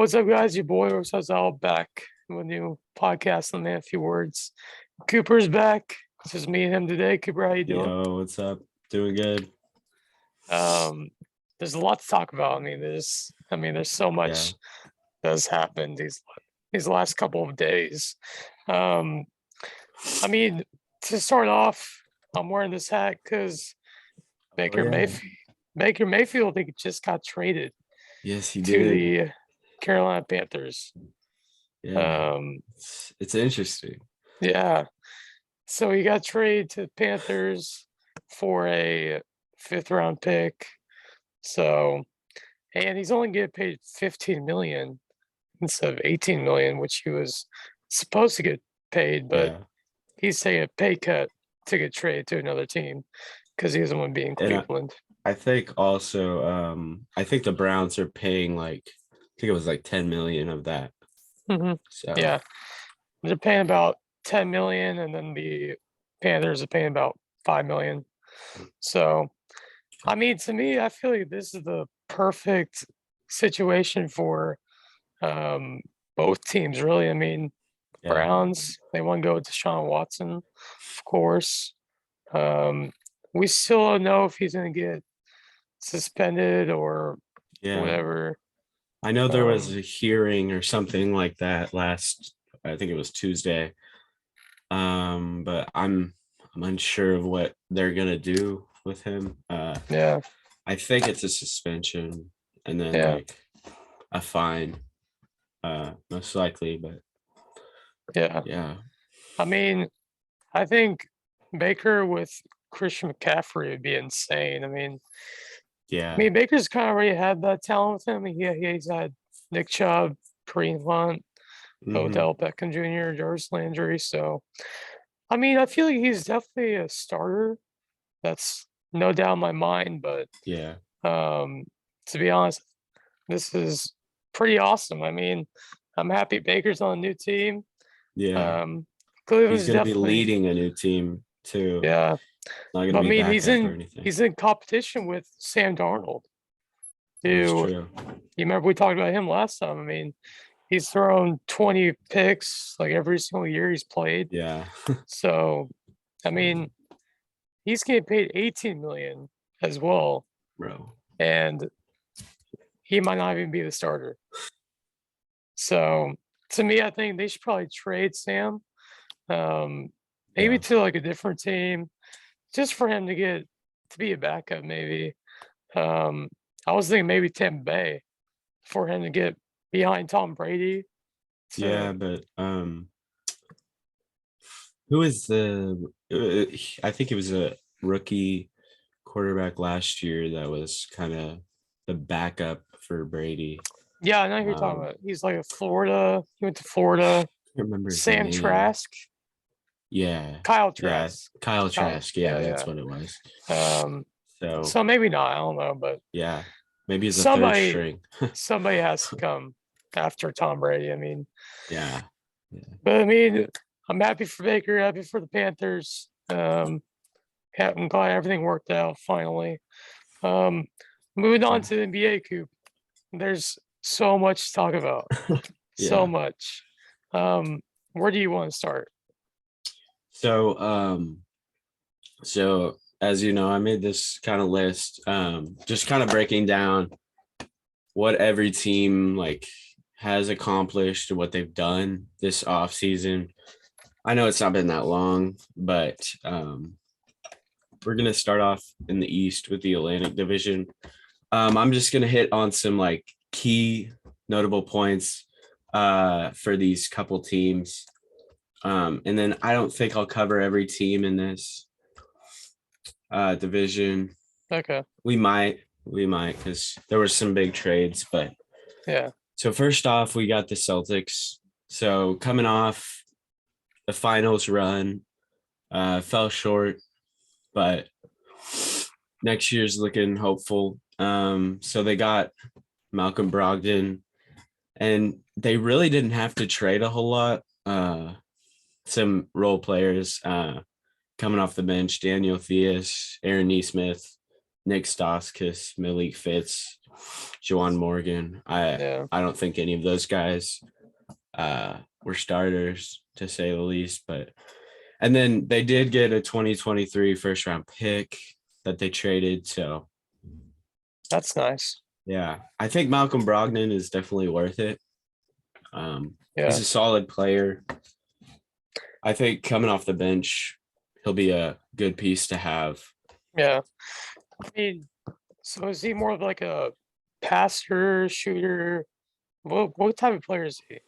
What's up, guys? Your boy Rosazal back with a new podcast on Man a Few Words. Cooper's back. It's just me and him today. Cooper, how you doing? Yo, what's up? Doing good. Um, there's a lot to talk about. There's so Yeah. much that's happened these last couple of days. Um, I mean, to start off, I'm wearing this hat because Oh Baker yeah. Mayfield, Baker Mayfield, I think, just got traded Yes, he to did. the Carolina Panthers. Yeah. Um, It's interesting. yeah. So he got traded to the Panthers for a fifth round pick. So, and he's only getting paid 15 million instead of 18 million, which he was supposed to get paid, but Yeah. he's taking a pay cut to get traded to another team because he doesn't want to be in And Cleveland. I think also I think the Browns are paying I think it was like 10 million of that. hmm So Yeah, they're paying about 10 million, and then the Panthers are paying about 5 million. So, to me, I feel like this is the perfect situation for um, both teams, really. yeah. Browns, they want to go with Deshaun Watson, of course. Um, we still don't know if he's going to get suspended or Yeah. whatever. I know there was Um, a hearing or something like that I think it was Tuesday. But I'm unsure of what they're gonna do with him. yeah, I think it's a suspension and then yeah, like a fine, most likely, but yeah. yeah. I mean, I think Baker with Christian McCaffrey would be insane. Yeah. Baker's kind of already had that talent with him. He's had Nick Chubb, Kareem Hunt, Hmm. Odell Beckham Jr., Jarvis Landry. So, I feel like he's definitely a starter. That's no doubt in my mind. But Yeah. um, to be honest, this is pretty awesome. I'm happy Baker's on a new team. Yeah. Um, He's Cleveland's gonna be definitely, leading a new team too. yeah. Not gonna But be backup or anything. he's in competition with Sam Darnold, That's who true. you remember we talked about him last time. He's thrown 20 picks like every single year he's played. Yeah. So, I mean, he's getting paid 18 million as well, Bro. and he might not even be the starter. So, to me, I think they should probably trade Sam, maybe Yeah. to like a different team, just for him to get to be a backup. Maybe um, I was thinking maybe Tampa Bay for him to get behind Tom Brady. Yeah, To but who is I think it was a rookie quarterback last year that was kind of the backup for Brady. yeah, I know who you're talking Um, about. He's like a Florida. He went to Florida. I can't remember his Sam name. Trask, Yeah. Kyle Yeah. Trask, Kyle Kyle. Trask. Yeah, that's Yeah, what it was. yeah. So So maybe not. I don't know, but yeah, maybe as a third somebody, string. somebody has to come after Tom Brady. Yeah. Yeah. But I'm happy for Baker, happy for the Panthers. I'm glad everything worked out finally. Um, moving on Yeah. to the NBA, Coop. There's so much to talk about. So Yeah. much. Um, where do you want to start? So so as you know, I made this kind of list, just kind of breaking down what every team like has accomplished and what they've done this off season. I know it's not been that long, but we're gonna start off in the East with the Atlantic Division. I'm just gonna hit on some like key notable points for these couple teams. And then I don't think I'll cover every team in this division. Okay. We might, because there were some big trades. But Yeah. so first off, we got the Celtics. So coming off the finals run, fell short, but next year's looking hopeful. So they got Malcolm Brogdon, and they really didn't have to trade a whole lot. Some role players coming off the bench: Daniel Theus, Aaron Neesmith, Nick Stauskas, Malik Fitz. Juwan Morgan. Yeah. I don't think any of those guys were starters, to say the least. And then they did get a 2023 first round pick that they traded. So That's nice. yeah, I think Malcolm Brogdon is definitely worth it. Yeah. He's a solid player. I think coming off the bench, he'll be a good piece to have. Yeah. I mean, so is he more of like a passer, shooter? What type of player is he?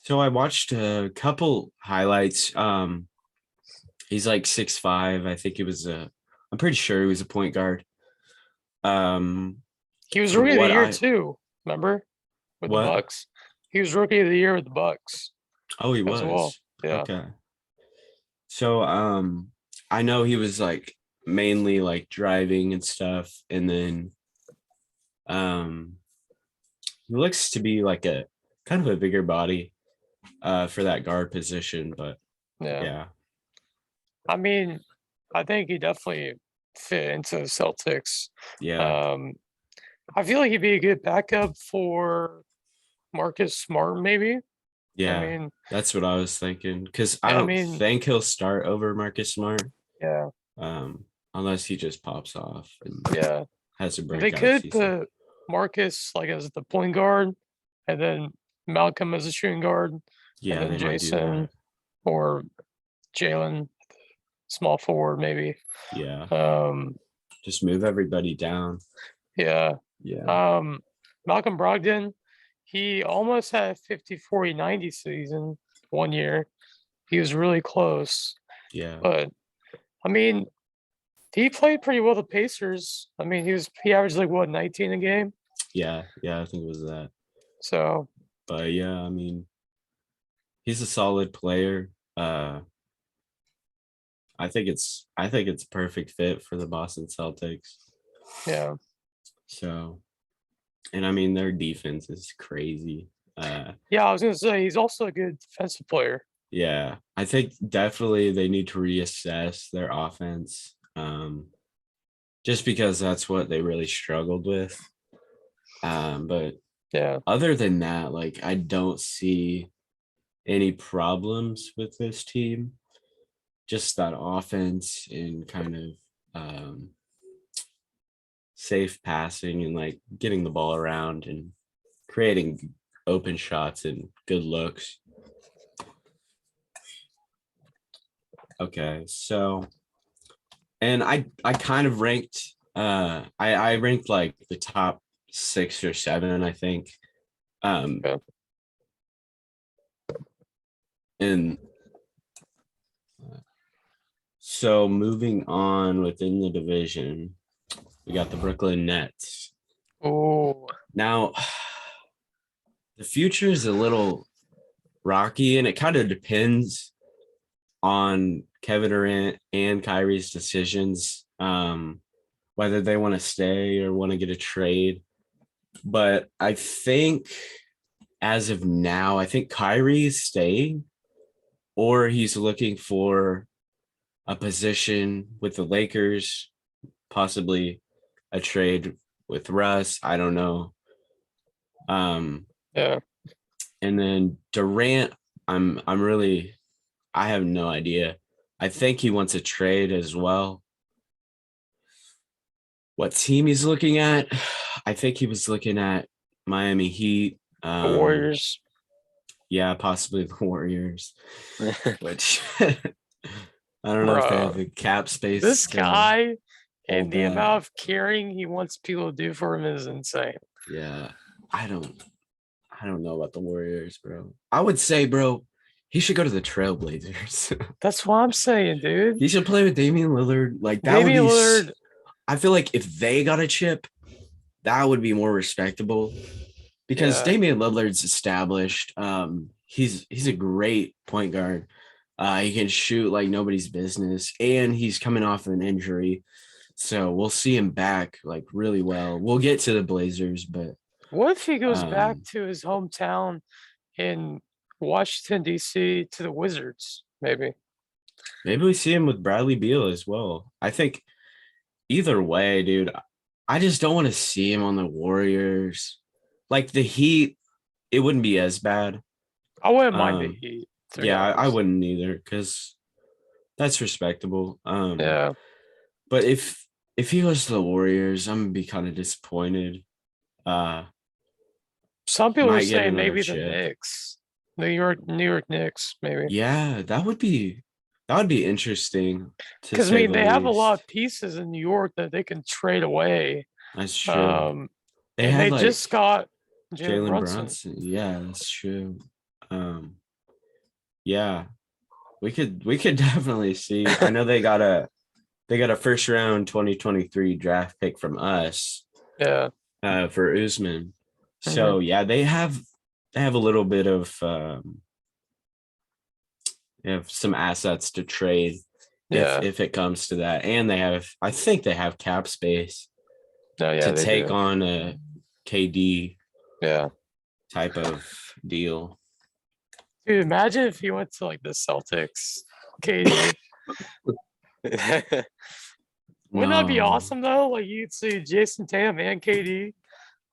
So I watched a couple highlights. He's like 6'5". I think I'm pretty sure he was a point guard. He was From rookie of the what year too. Remember, with the What? Bucks, he was rookie of the year with the Bucks Oh, he as well. was. Yeah. Okay. So I know he was like mainly like driving and stuff, and then he looks to be like a kind of a bigger body for that guard position, but Yeah. yeah. I mean, I think he definitely fit into the Celtics. Yeah. I feel like he'd be a good backup for Marcus Smart, maybe. Yeah. I mean, That's what I was thinking, because I I don't mean, think he'll start over Marcus Smart, yeah, unless he just pops off and yeah. has a They breakout could season. put Marcus like as the point guard, and then Malcolm as a shooting guard, and Yeah, then they might do Jason that. or Jalen, small forward, maybe. Yeah. Um, Just move everybody down. yeah. Yeah. Malcolm Brogdon, he almost had a 50-40-90 season one year. He was really close, Yeah. but I mean, he played pretty well the Pacers. I mean, he averaged like what 19 a game. Yeah. Yeah. I think it was that. So But yeah, I mean, he's a solid player. I think it's perfect fit for the Boston Celtics. yeah, So, and I mean, their defense is crazy. yeah. I was gonna say he's also a good defensive player. Yeah, I think definitely they need to reassess their offense. Just because that's what they really struggled with. But Yeah, other than that, like I don't see any problems with this team. Just that offense and kind of safe passing and like getting the ball around and creating open shots and good looks. Okay, so and I kind of ranked I ranked like the top 6 or 7, I think. okay. And so moving on within the division, we got the Brooklyn Nets. Oh, Now, the future is a little rocky, and it kind of depends on Kevin Durant and Kyrie's decisions, whether they want to stay or want to get a trade. But I think as of now, I think Kyrie is staying, or he's looking for a position with the Lakers, possibly a trade with Russ. I don't know. yeah. And then Durant, I have no idea. I think he wants a trade as well. What team he's looking at? I think he was looking at Miami Heat. The Warriors. Yeah, possibly the Warriors, which I don't know if they have Bro, the cap space this to guy and hold the that. amount of caring he wants people to do for him is insane. Yeah, I don't know about the Warriors, bro. I would say, bro, he should go to the Trailblazers. That's what I'm saying, dude. He should play with Damian Lillard. Like that would Damian be. Lillard. I feel like if they got a chip, that would be more respectable. Because Yeah, Damian Lillard's established. He's a great point guard. He can shoot like nobody's business, and he's coming off an injury, so we'll see him back like really well. We'll get to the Blazers, but what if he goes back um, to his hometown in Washington, D.C. to the Wizards? Maybe. maybe we see him with Bradley Beal as well. I think either way, dude, I just don't want to see him on the Warriors. Like the Heat, it wouldn't be as bad. I wouldn't mind the Um, Heat, to be yeah, I honest. wouldn't either because that's respectable. Yeah. But if he goes to the Warriors, I'm gonna be kind of disappointed. Uh, Some people are might get saying another maybe the chip. Knicks. New York Knicks, maybe. Yeah, that would be interesting to Because I say mean the they have a lot least. of pieces in New York that they can trade away. That's true. Um, They and had they like just got Jalen Jalen Brunson. Brunson. Yeah, that's true. Um, yeah, we could definitely see. I know they got a first round 2023 draft pick from us Yeah. for Usman. Hmm. So yeah, they have a little bit of they have some assets to trade if Yeah. if it comes to that, and I think they have cap space No, yeah, to they take do. on a KD Yeah. type of deal. Dude, imagine if he went to like the Celtics, KD. Wouldn't that be No, awesome though? Like you'd see Jason Tatum and KD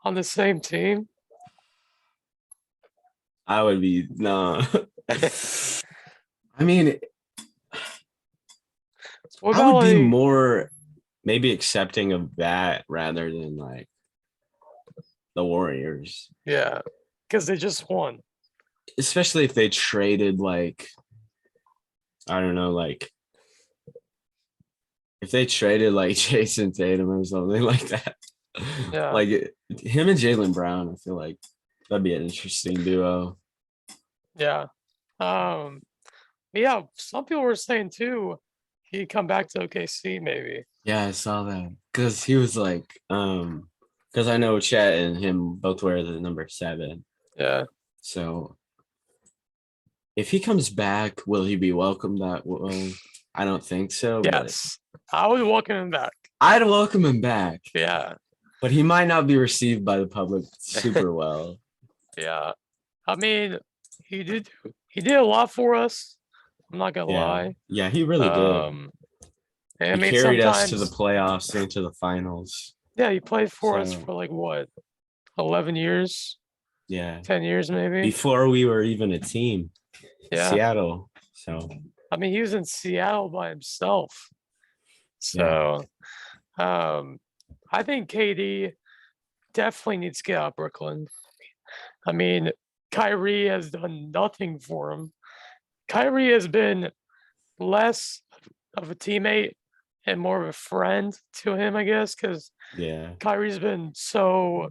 on the same team. I would be no. I mean, What I about would be like, more maybe accepting of that rather than like the Warriors, yeah, because they just won. especially if they traded like I don't know, like if they traded like Jason Tatum or something like that. Yeah. Like him and Jalen Brown, I feel like that'd be an interesting duo. Yeah. Um, yeah, some people were saying too, he'd come back to OKC maybe. Yeah, I saw that because he was like, because I know Chet and him both wear the number 7. Yeah. So if he comes back, will he be welcomed that way? I don't think so, but Yes. I would welcome him back. I'd welcome him back. Yeah. But he might not be received by the public super well. Yeah. I mean, he did a lot for us. I'm not gonna Yeah. lie. Yeah, he really did. Um, and I He mean carried us to the sometimes, playoffs and to the finals. yeah, he played for us So, for like what, 11 years, yeah. 10 years maybe. Before we were even a team, Yeah. Seattle. So, I mean, he was in Seattle by himself. yeah. So, um, I think KD definitely needs to get out of Brooklyn. I mean, Kyrie has done nothing for him. Kyrie has been less of a teammate and more of a friend to him, I guess, because Yeah. Kyrie's been so,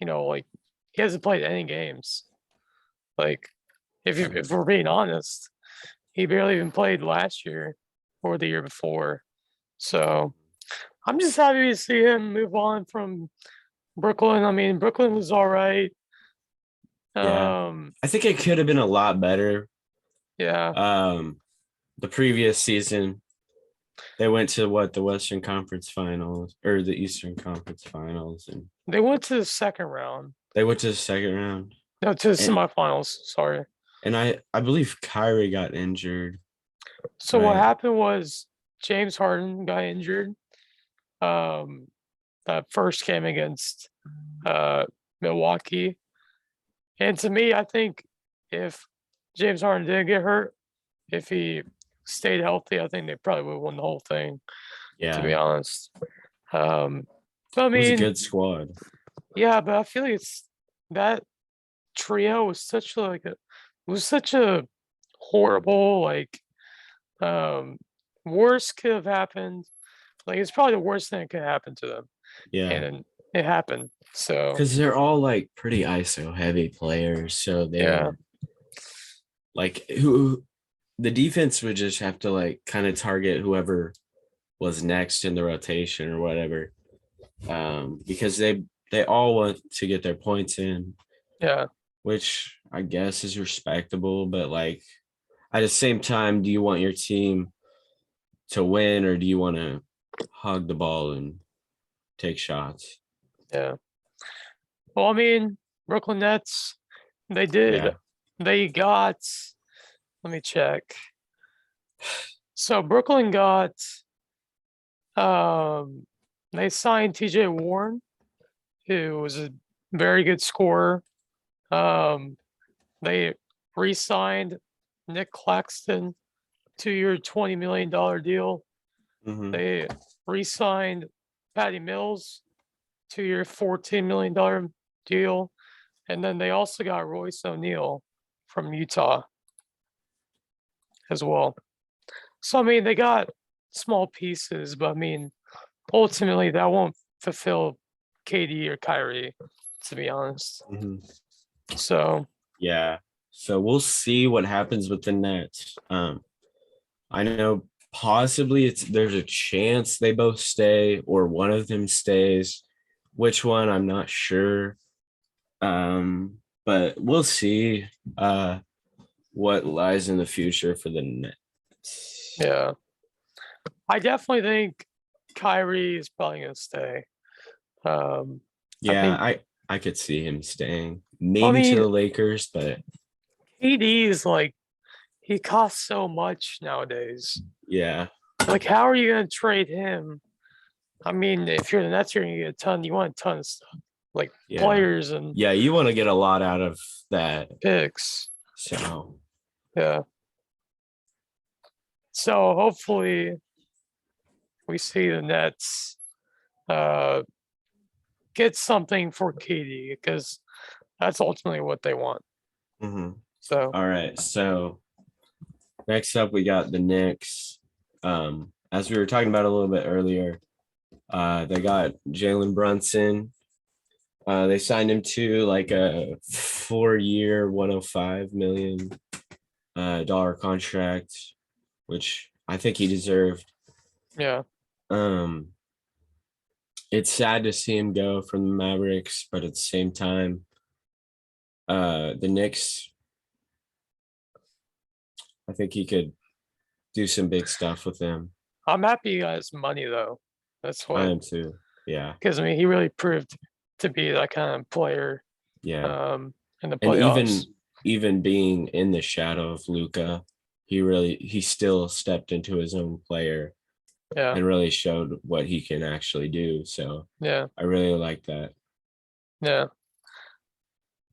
like he hasn't played any games. Like, if we're being honest, he barely even played last year or the year before. So I'm just happy to see him move on from Brooklyn. I mean, Brooklyn was all right. Yeah. Um, I think it could have been a lot better. yeah, Um, the previous season, they went to what the Western Conference Finals or the Eastern Conference Finals, and they went to the second round. they went to the second round. No, to the And semifinals. Sorry. I believe Kyrie got injured, So what right? happened was James Harden got injured. Um, that first game against uh Milwaukee. And to me, I think if James Harden didn't get hurt, if he stayed healthy, I think they probably would have won the whole thing, to be Yeah, honest. So I it was a mean, good squad. yeah, but I feel like that trio was such a horrible, like, um worst could have happened. Like it's probably the worst thing that could happen to them. And Yeah, then it happened. So because they're all like pretty ISO heavy players, so yeah, they're like who the defense would just have to like kind of target whoever was next in the rotation or whatever, because they all want to get their points in, yeah, which I guess is respectable, but like at the same time, do you want your team to win or do you want to hog the ball and take shots? yeah. Well, I mean, Brooklyn Nets, they did. Yeah. They got, let me check. So Brooklyn got um They signed TJ Warren, who was a very good scorer. They re-signed Nick Claxton, 2-year, $20 million deal. Mhm. They re-signed Patty Mills, 2-year, $14 million deal. And then they also got Royce O'Neal from Utah as well. So, I mean, they got small pieces, but I mean, ultimately, that won't fulfill KD or Kyrie, to be honest. Mhm. So, Yeah. So we'll see what happens with the Nets. I know possibly there's a chance they both stay or one of them stays. Which one, I'm not sure. But we'll see what lies in the future for the Nets. yeah, I definitely think Kyrie is probably going to stay. I Yeah, think, I could see him staying. I Maybe to mean, the Lakers, but KD is like, he costs so much nowadays. yeah. Like, how are you going to trade him? I mean, if you're the Nets, you're going to get a ton. You want a ton of stuff, like Yeah. players and Yeah, you want to get a lot out of that. picks. So Yeah. So hopefully we see the Nets uh, get something for KD because that's ultimately what they want. mhm. So All right. So next up we got the Knicks. As we were talking about a little bit earlier, they got Jalen Brunson. They signed him to like a 4-year, $105 million dollar contract, which I think he deserved. yeah, Um, it's sad to see him go from the Mavericks, but at the same time, the Knicks, I think he could do some big stuff with them. I'm happy he got his money though. That's I what am too. Yeah. because I mean he really proved to be that kind of player Yeah. in the And playoffs. even being in the shadow of Luca, he still stepped into his own player Yeah, and really showed what he can actually do. So yeah, I really like that. yeah,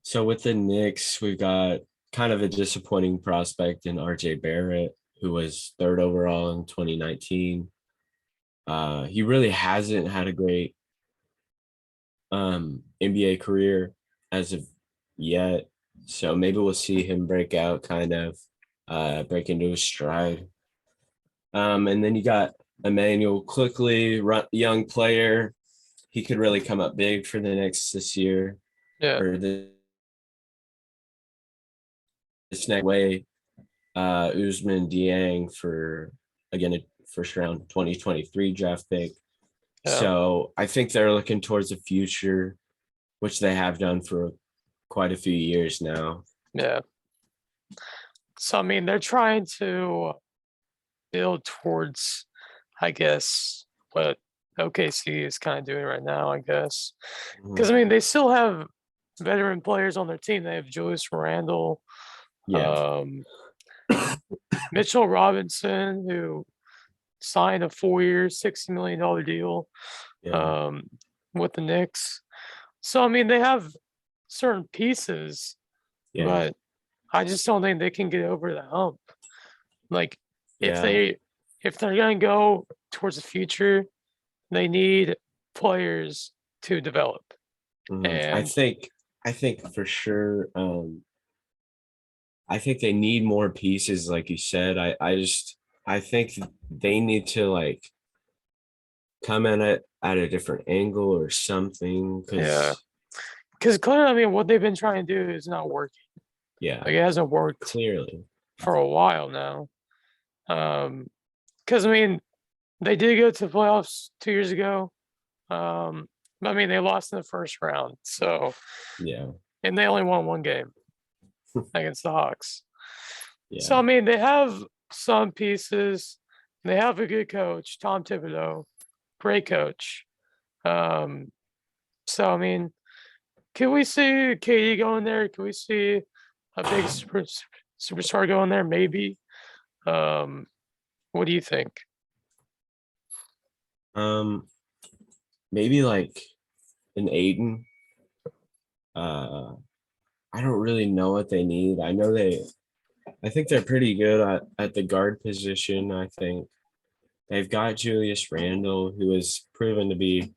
So with the Knicks, we've got kind of a disappointing prospect in RJ Barrett, who was third overall in 2019. He really hasn't had a great NBA career as of yet. So maybe we'll see him break out, kind of break into his stride. And then you got Emmanuel quickly, young player. He could really come up big for the Knicks this year yeah, or this next way. Usman Dieng for again a first round 2023 draft pick. yeah, So I think they're looking towards the future, which they have done for quite a few years now. yeah. So I mean they're trying to build towards, I guess, what OKC is kind of doing right now. I guess because I Mhm. mean they still have veteran players on their team. They have Julius Randle, Yeah, um, Mitchell Robinson, who signed a 4-year, $60 million deal yeah, um, with the Knicks. So I mean, they have certain pieces, yeah, but I just don't think they can get over the hump. Like if yeah. they're gonna go towards the future, they need players to develop. Mhm. And I think for sure. I think they need more pieces, like you said. I think they need to like come at it at a different angle or something. yeah, Because because clearly, I mean, what they've been trying to do is not working. yeah, Like it hasn't worked clearly, for a while now. Because I mean, they did go to the playoffs 2 years ago. But I mean, they lost in the first round. So, yeah, and they only won one game against the Hawks. So, yeah, I mean, they have some pieces. They have a good coach, Tom Thibodeau, great coach. Um, so, I mean, can we see KD go in there? Can we see a big superstar go in there? Maybe. Um, what do you think? um, maybe like an Aiden. I don't really know what they need. I think they're pretty good at the guard position. I think they've got Julius Randle, who has proven to be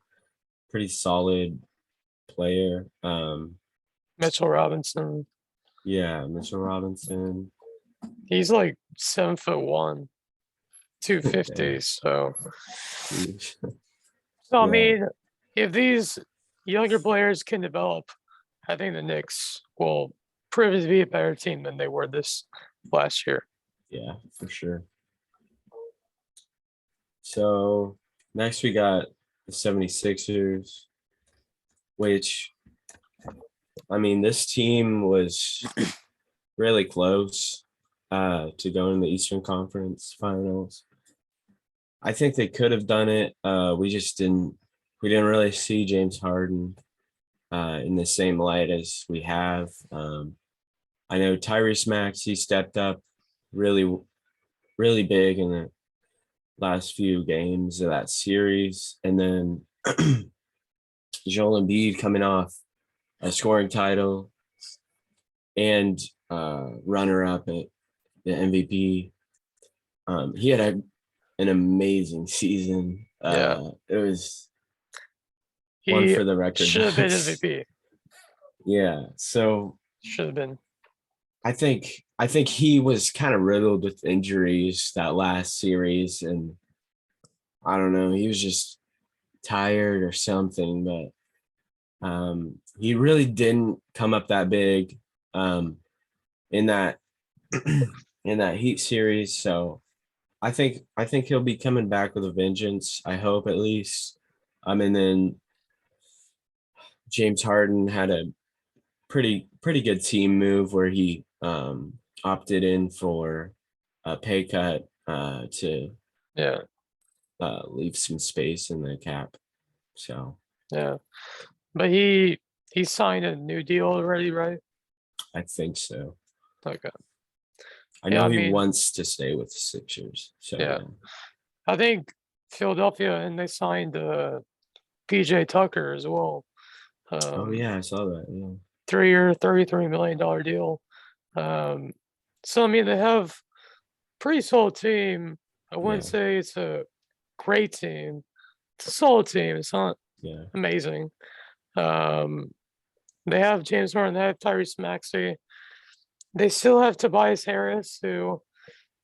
pretty solid player. Mitchell Robinson. Yeah, Mitchell Robinson. He's like 7'1", 250. Yeah, So jeez. I Yeah, mean, if these younger players can develop, I think the Knicks will prove to be a better team than they were this last year. yeah, for sure. So next we got the 76ers, which I mean, this team was really close to going in the Eastern Conference Finals. I think they could have done it. We just didn't. We didn't really see James Harden in the same light as we have. I know Tyrese Maxey stepped up really, really big in the last few games of that series, and then Joel Embiid coming off a scoring title and runner-up at the MVP. He had an amazing season. Yeah, It was one he for the record should have been books. MVP. Yeah, so Should have been. I think he was kind of riddled with injuries that last series, and I don't know, he was just tired or something, but he really didn't come up that big in that in that Heat series. So I think he'll be coming back with a vengeance. I hope at least. And then James Harden had a pretty good team move where he opted in for a pay cut to Yeah, leave some space in the cap. So yeah. But he signed a new deal already, right? I think so. Okay. I Yeah, know I he mean, wants to stay with the Sixers. So yeah. yeah. I think Philadelphia and they signed PJ Tucker as well. Oh Um, yeah, I saw that. Yeah. 3-year, $33 million deal. Um, so I mean they have pretty solid team. I wouldn't Yeah. say it's a great team. It's a solid team. It's not Yeah. amazing. Um, they have James Harden, they have Tyrese Maxey. They still have Tobias Harris, who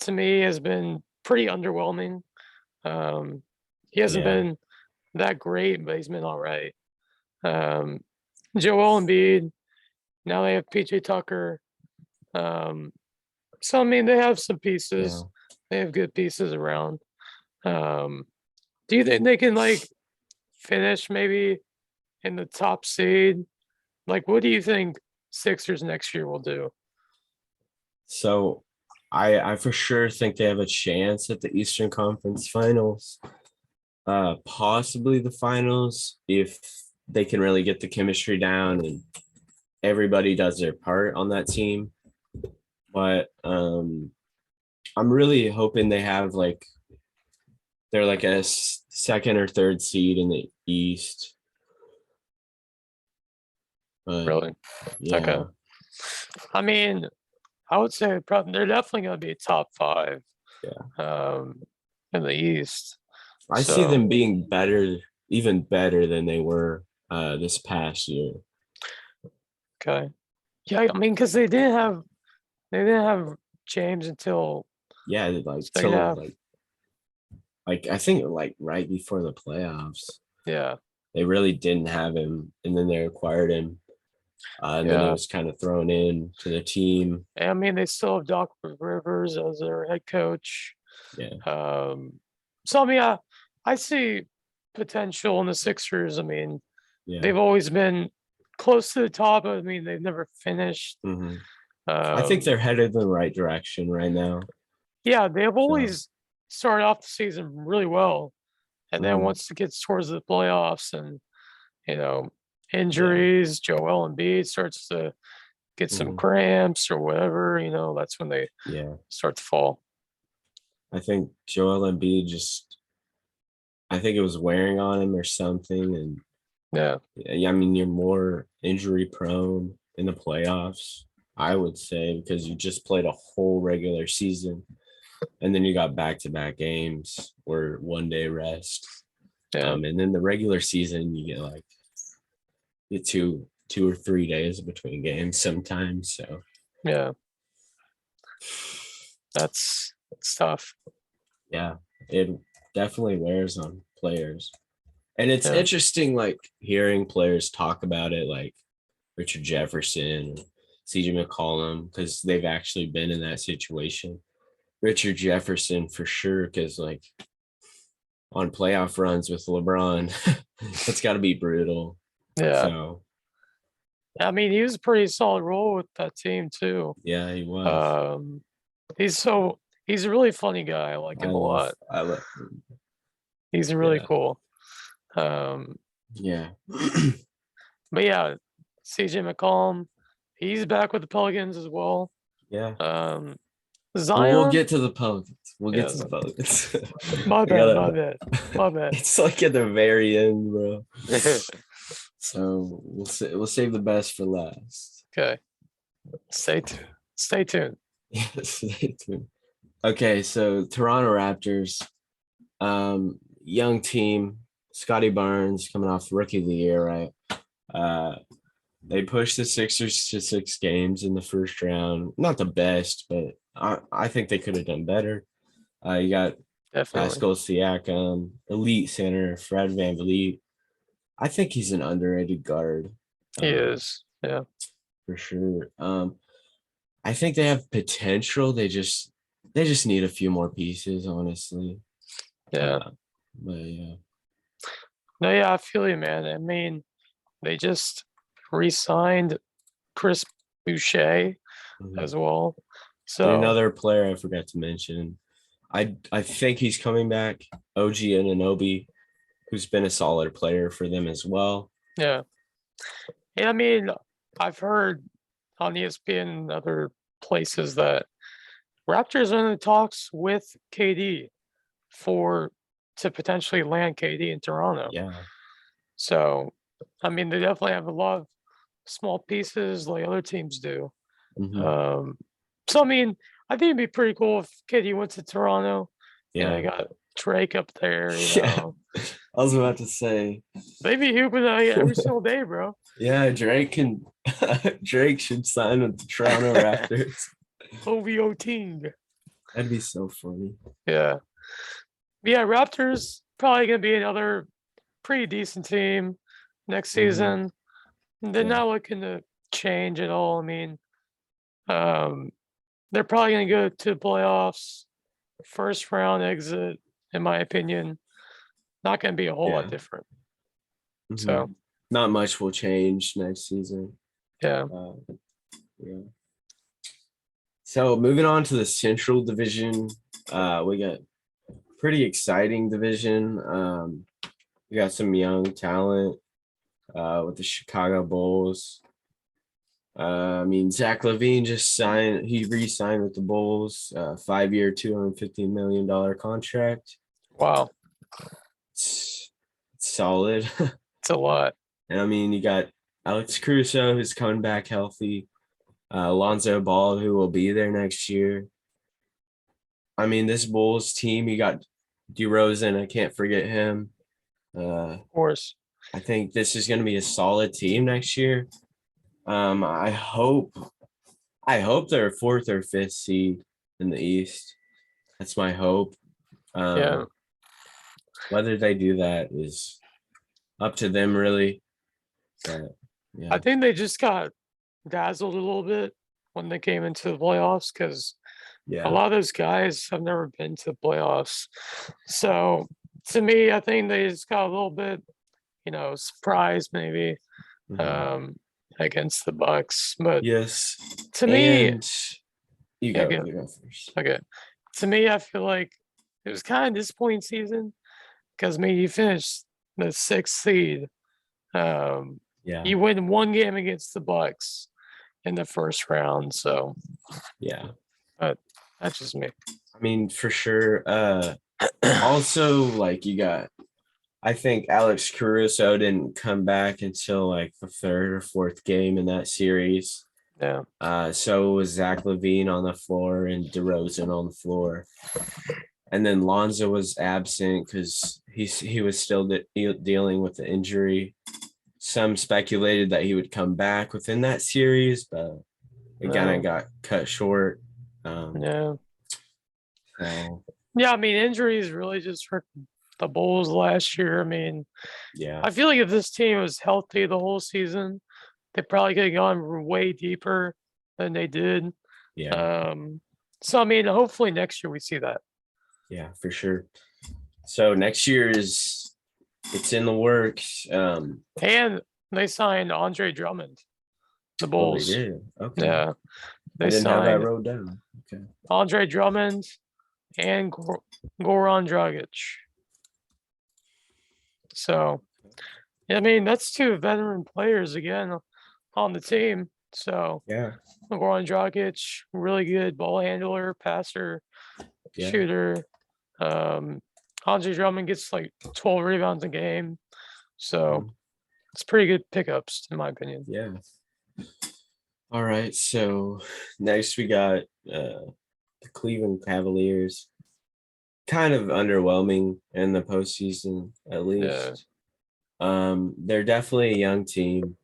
to me has been pretty underwhelming. Um, he hasn't Yeah. been that great, but he's been all right. Um, Joel Embiid. Now they have PJ Tucker. Um, so I mean, they have some Yeah. pieces. They have good pieces around. Um, do you think they can like finish maybe in the top seed? Like, what do you think Sixers next year will do? So I for sure think they have a chance at the Eastern Conference Finals. Possibly the finals if they can really get the chemistry down and everybody does their part on that team. But I'm really hoping they have like they're like a second or third seed in the East. But Really? Okay. yeah, I mean, I would say probably they're definitely going to be top five yeah. um, in the East. I see So them being better, even better than they were this past year. okay, yeah. I mean, because they didn't have James until Yeah, like second till half. like I think like right before the playoffs. Yeah, They really didn't have him, and then they acquired him, and then he yeah. was kind of thrown in to the team. And I mean, they still have Doc Rivers as their head coach. Yeah, So I mean, I see potential in the Sixers. I mean, yeah. they've always been close to the top. I mean, they've never finished. Hmm. I think Um, they're headed in the right direction right now. yeah, they've So, always started off the season really well, and then mhm, once it gets towards the playoffs and you know yeah, injuries, Joel Embiid starts to get some hmm, cramps or whatever. That's when they yeah. start to fall. I think Joel Embiid just I think it was wearing on him or something. And Yeah. I mean, you're more injury prone in the playoffs, I would say, because you just played a whole regular season and then you got back-to-back games or 1 day rest. Yeah. And then the regular season, you get like two or 3 days between games sometimes. So Yeah. That's tough. yeah, it definitely wears on players. And it's Yeah. interesting, like hearing players talk about it, like Richard Jefferson, CJ McCollum, because they've actually been in that situation. Richard Jefferson for sure, because like on playoff runs with LeBron, it's got to be brutal. Yeah. So I mean, he was a pretty solid role with that team too. yeah, he was. He's he's a really funny guy. I like him a lot. I love, He's really yeah, cool. Um, yeah, but yeah, CJ McCollum, he's back with the Pelicans as well. yeah. Well, we'll Zion, get to the Pelicans. We'll get to yes. the Pelicans. My I bad, my gotta. bad, my bad. It's like at the very end, bro. So we'll save the best for last. Okay, stay tuned. Stay tuned. Yes, stay tuned. Okay, so Toronto Raptors, young team, Scotty Barnes coming off Rookie of the Year, right? They pushed the Sixers to 6 games in the first round. Not the best, but I think they could have done better. You got Definitely, Pascal Siakam, elite center, Fred VanVleet. I think he's an underrated guard. he is. Yeah, For sure. I think they have potential. They just need a few more pieces, honestly. yeah. But yeah. No, yeah, I feel you, man. I mean, they just re-signed Chris Boucher Mhm. as well. And So another player I forgot to mention. I think he's coming back. OG Anunoby, who's been a solid player for them as well. yeah, I mean, I've heard on ESPN and other places that Raptors are in the talks with KD to potentially land KD in Toronto. Yeah. So, I mean, they definitely have a lot of small pieces like other teams do. Mhm. So I mean, I think it'd be pretty cool if KD went to Toronto. Yeah. I got Drake up there. Yeah. I was about to say. They be hooping every single day, bro. Yeah, Drake should sign with the Toronto Raptors. OVO team. That'd be so funny. Yeah. Yeah, Raptors probably gonna be another pretty decent team next season. They're Yeah. not looking to change at all. I mean, they're probably gonna go to the playoffs, first round exit, in my opinion. Not gonna be a whole lot different. So Not much will change next season. yeah. Yeah. So moving on to the Central Division, we got pretty exciting division. We got some young talent with the Chicago Bulls. I mean, Zach LaVine just signed. He re-signed with the Bulls, 5-year, $250 million contract. Wow. It's solid. It's a lot. And I mean, you got Alex Caruso, who's coming back healthy. Lonzo Ball, who will be there next year. I mean, this Bulls team, you got DeRozan. I can't forget him. Of course. I think this is going to be a solid team next year. I hope they're a 4th or 5th seed in the East. That's my hope. Yeah. Whether they do that is up to them, really. But, yeah. I think they just got dazzled a little bit when they came into the playoffs because a lot of those guys have never been to the playoffs. So to me, I think they just got a little bit, surprised maybe against the Bucks. But yes, to me, you go first. Okay. To me, I feel like it was kind of disappointing season because maybe you finished the 6th seed. You win 1 game against the Bucks in the first round. So yeah, but that's just me. I mean, for sure. Also, like you got I think Alex Caruso didn't come back until like the third or fourth game in that series. Yeah. So was Zach LaVine on the floor and DeRozan on the floor. And then Lonzo was absent because he was still dealing with the injury. Some speculated that he would come back within that series, but again, I No. got cut short. Yeah. So Yeah, I mean, injuries really just hurt the Bulls last year. I mean, yeah, I feel like if this team was healthy the whole season, they probably could have gone way deeper than they did. yeah, So I mean, hopefully next year we see that. yeah, for sure. So next year it's in the works. And they signed Andre Drummond, the They Bulls. did. Okay. Yeah, I they didn't have that signed wrote down. Okay. Andre Drummond and Goran Dragic. So, yeah, I mean, that's two veteran players again on the team. So, Yeah. Goran Dragic, really good ball handler, passer, Yeah. shooter. Andre Drummond gets like 12 rebounds a game. So, it's pretty good pickups, in my opinion. Yeah. All right. So next we got the Cleveland Cavaliers. Kind of underwhelming in the postseason, at least. They're definitely a young team.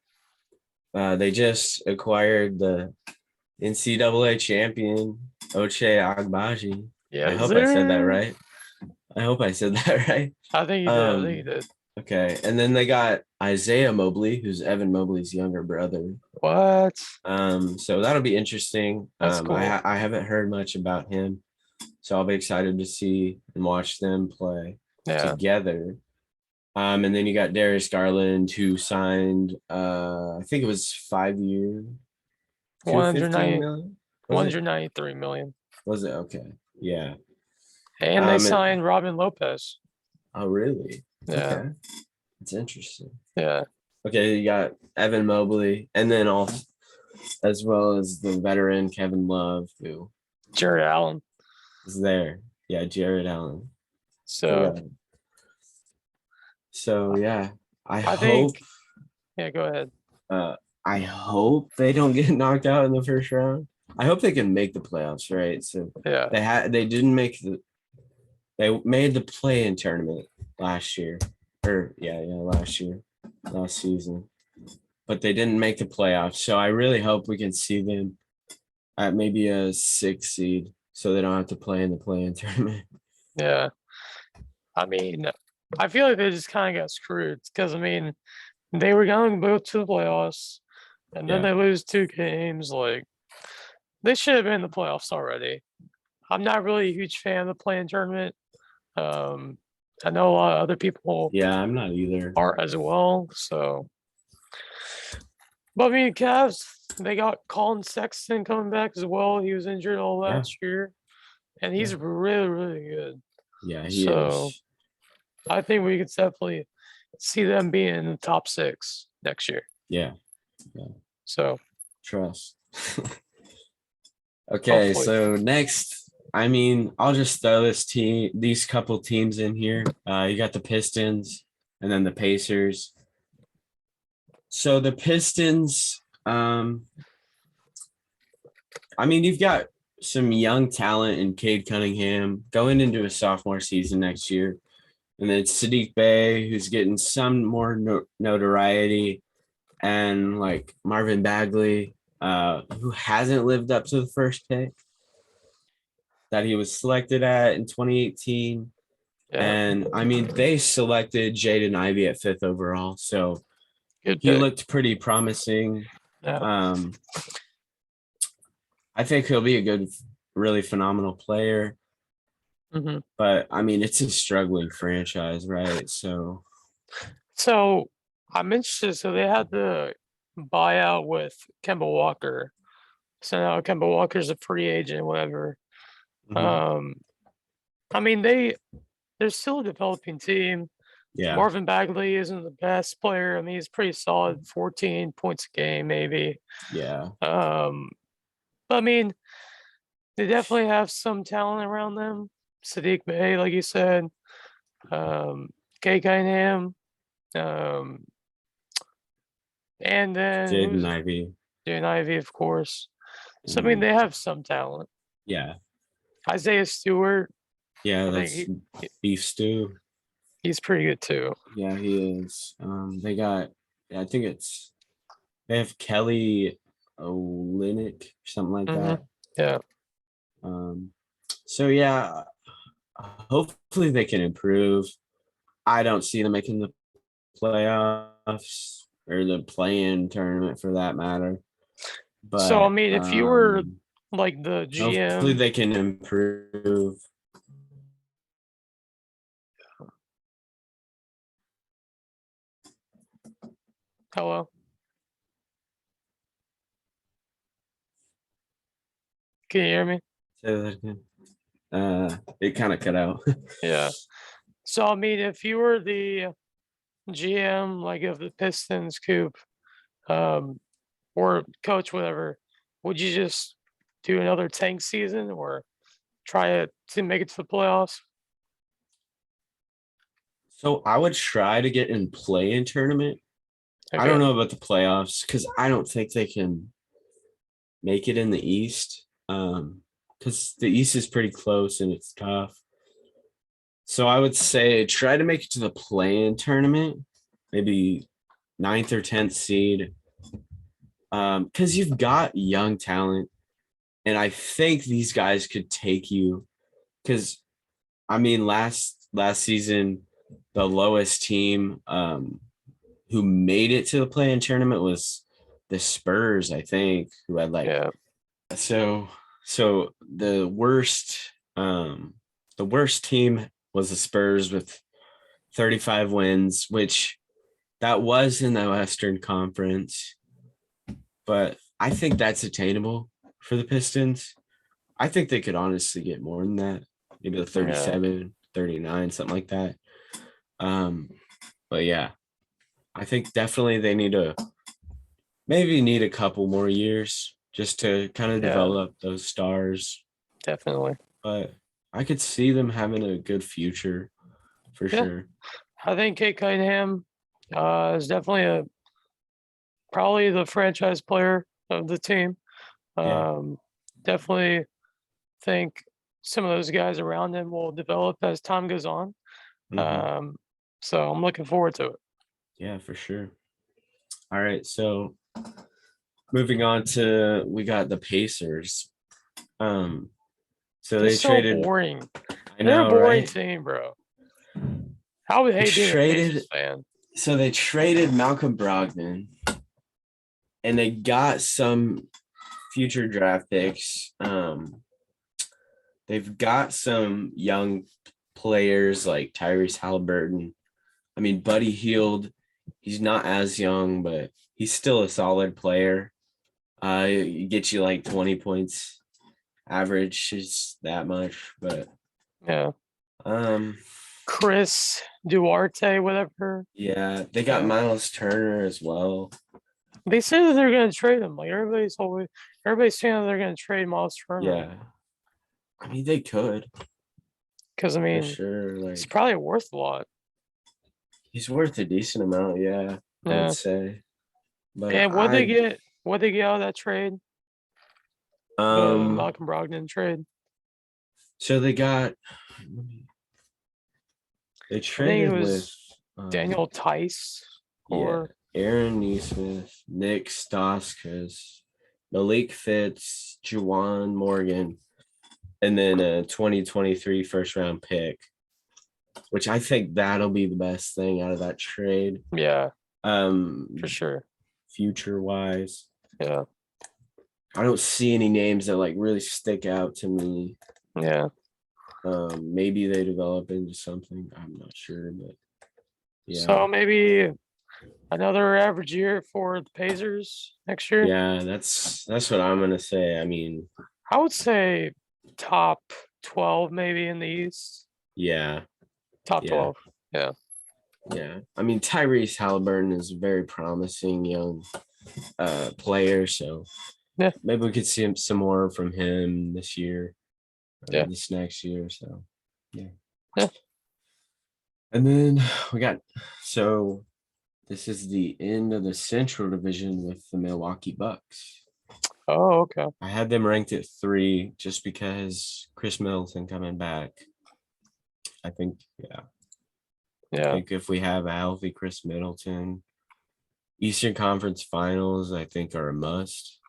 They just acquired the NCAA champion, Ochai Agbaji. Yeah, I hope I said that right. I hope I said that right. I think you did. I think you did. Okay. And then they got Isaiah Mobley, who's Evan Mobley's younger brother. What? So that'll be interesting. That's cool. I haven't heard much about him. So I'll be excited to see and watch them play together. And then you got Darius Garland, who signed I think it was 5 years. 193 million. Was it? Okay. Yeah. And they signed Robin Lopez. Oh, really? Yeah. Okay. It's interesting. Yeah. Okay, you got Evan Mobley, and then also as well as the veteran Kevin Love, who Jared Allen is there. Yeah, Jared Allen. So yeah, I hope. Think, yeah, go ahead. I hope they don't get knocked out in the first round. I hope they can make the playoffs, right? So yeah, they didn't make they made the play-in tournament last year, last season, but they didn't make the playoffs. So I really hope we can see them at maybe a 6 seed, so they don't have to play in the play-in tournament. Yeah, I mean, I feel like they just kind of got screwed because I mean, they were going both to the playoffs, and then they lose 2 games. Like they should have been in the playoffs already. I'm not really a huge fan of the play-in tournament. I know a lot of other people. Yeah, I'm not either. Are as well. So, but I mean, Cavs, they got Colin Sexton coming back as well. He was injured all last year, and he's really, really good. Yeah, he is. I think we could definitely see them being in the top 6 next year. Yeah. So trust. Okay, hopefully. So next, I mean, I'll just throw these couple teams in here. You got the Pistons and then the Pacers. So the Pistons, I mean, you've got some young talent in Cade Cunningham going into a sophomore season next year. And then Sadiq Bey, who's getting some more notoriety, and like Marvin Bagley, who hasn't lived up to the first pick that he was selected at in 2018. And I mean, they selected Jaden Ivey at 5th overall. So he looked pretty promising. I think he'll be a good, really phenomenal player. Mm-hmm. But I mean, it's a struggling franchise, right? So I'm interested. So they had the buyout with Kemba Walker. So now Kemba Walker's a free agent, whatever. Mm-hmm. I mean, they're still a developing team. Yeah. Marvin Bagley isn't the best player. I mean, he's pretty solid, 14 points a game, maybe. Yeah. But I mean, they definitely have some talent around them. Sadiq Bey, like you said. Kay Cunningham, and then Jaden who's Ivey. Jaden Ivey, of course. So I mean, And they have some talent. yeah. Isaiah Stewart, Yeah, I think that's beef stew. he's pretty good too. Yeah, he is. They got I think they have Kelly Olynyk or something like Hmm. that. Yeah, So yeah, hopefully they can improve. I don't see them making the playoffs or the play-in tournament for that matter. so I But mean, if you were like the hopefully GM, they can improve. hello, can you hear me? Say that again. It kind of cut out. Yeah. So I mean, if you were the GM, like of the Pistons, Coop, um, or coach, whatever, would you just do another tank season or try it to make it to the playoffs? So I would try to get in play-in tournament. I don't Okay. know about the playoffs because I don't think they can make it in the East. Because the East is pretty close and it's tough. So I would say try to make it to the play-in tournament, maybe 9th or 10th seed. Because you've got young talent, and I think these guys could take you. Because I mean, last season, the lowest team who made it to the play-in tournament was the Spurs, I think, who had like Yeah. so the worst team was the Spurs with 35 wins, which that was in the Western Conference. But I think that's attainable for the Pistons. I think they could honestly get more than that, maybe the Yeah. 37, 39, something like that. But yeah, I think definitely they need a couple more years just to kind of Yeah. develop those stars. Definitely. But I could see them having a good future for Yeah. sure. I think Kate Cunningham is definitely probably the franchise player of the team. Yeah. Um, definitely think some of those guys around him will develop as time goes on. Hmm. Um, so I'm looking forward to it. Yeah, for sure. All right. So moving on to we got the Pacers. Um, so They're they so traded, boring. I They're a know, boring right? team, bro. How would They hate being a traded Pacers fan? so they traded Malcolm Brogdon and they got some future draft picks. They've got some young players like Tyrese Halliburton. I mean, Buddy Hield, he's not as young, but he's still a solid player. He gets you like 20 points average is that much, but Yeah. um Chris Duarte, whatever. yeah, they got Yeah. Miles Turner as well. They say that they're gonna trade him. Like everybody's saying that they're gonna trade Miles Turner. Yeah. I mean, they could Because I for mean, sure. he's Like probably worth a lot. he's worth a decent amount, yeah, I would Yeah. say. But And what they get out of that trade? The um Malcolm Brogdon trade. so they I think it traded with was um Daniel Tice yeah, or Aaron Neesmith, Nick Stauskas, Malik Fitz, Juwan Morgan, and then a 2023 first round pick, which I think that'll be the best thing out of that trade. yeah, for Um, sure. future wise, Yeah. I don't see any names that like really stick out to me. Yeah. Maybe they develop into something. I'm not sure, but yeah, So maybe another average year for the Pacers next year. yeah, that's what I'm gonna say. I mean, I would say top 12 maybe in the East. yeah, Top yeah, 12. Yeah. yeah. I mean, Tyrese Halliburton is a very promising young player, so Yeah. maybe we could see some more from him this year or Yeah. this next year. So yeah. Yeah. And then we got so this is the end of the Central Division with the Milwaukee Bucks. Oh, okay. I had them ranked at 3 just because Chris Middleton coming back. I think, I Yeah. think if we have a healthy Chris Middleton, Eastern Conference Finals, I think, are a must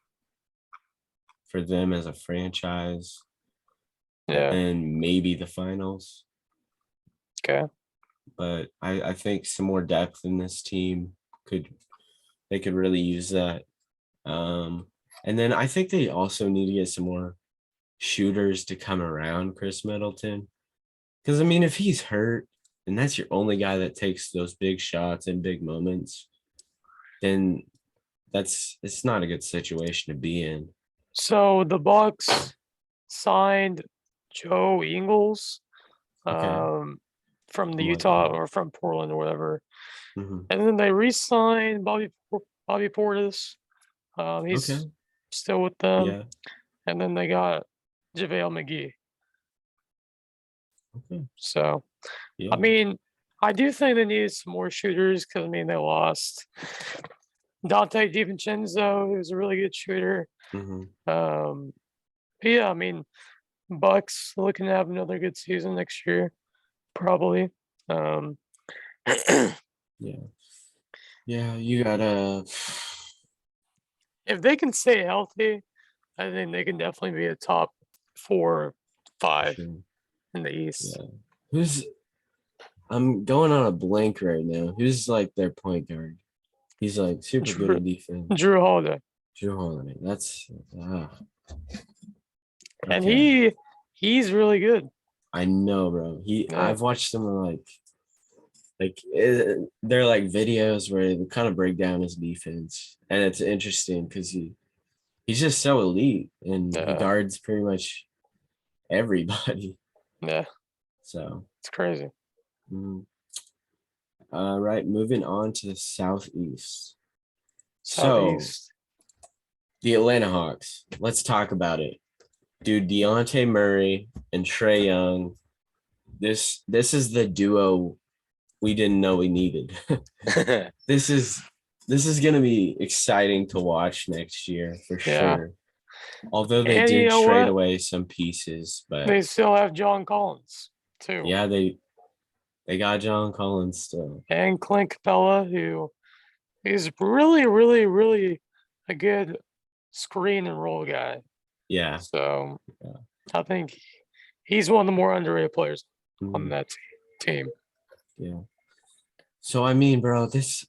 for them as a franchise. Yeah. And maybe the finals. Okay. But I think some more depth in this team could really use that. And then I think they also need to get some more shooters to come around Chris Middleton. Because I mean, if he's hurt and that's your only guy that takes those big shots in big moments, then it's not a good situation to be in. So the Bucks signed Joe Ingles Okay. from the I'm Utah liking or from Portland or whatever. it. Mhm. And then they re-signed Bobby Portis. Okay. He's still with them. Yeah. And then they got JaVale McGee. Okay. So Yeah. I mean, I do think they needed some more shooters because I mean they lost Dante DiVincenzo, who's a really good shooter. Mhm. But yeah, I mean, Bucks looking to have another good season next year, probably. Yeah. Yeah. You gotta. If they can stay healthy, I think they can definitely be a top 4, 5 Sure. in the East. Yeah. Who's I'm going on a blank right now. Who's like their point guard? He's like super good Drew, at defense. Drew Holiday, Drew Holiday. That's and okay. he's really good. I know, bro. Yeah, I've watched some of they're like videos where they kind of break down his defense, and it's interesting because he's just so elite and he yeah, guards pretty much everybody. yeah. So, It's crazy. mm. Right, moving on to the Southeast. So Southeast. the Atlanta Hawks. Let's talk about it, dude. Deontay Murray and Trae Young. This is the duo we didn't know we needed. this is gonna be exciting to watch next year for Yeah, sure. Although they and you did know trade what? away some pieces, but They still have John Collins too, yeah, they got John Collins still. and Clint Capella, who is really, really, really a good screen and roll guy. Yeah. So Yeah. I think he's one of the more underrated players on Mhm. that team. Yeah. So I mean, bro, this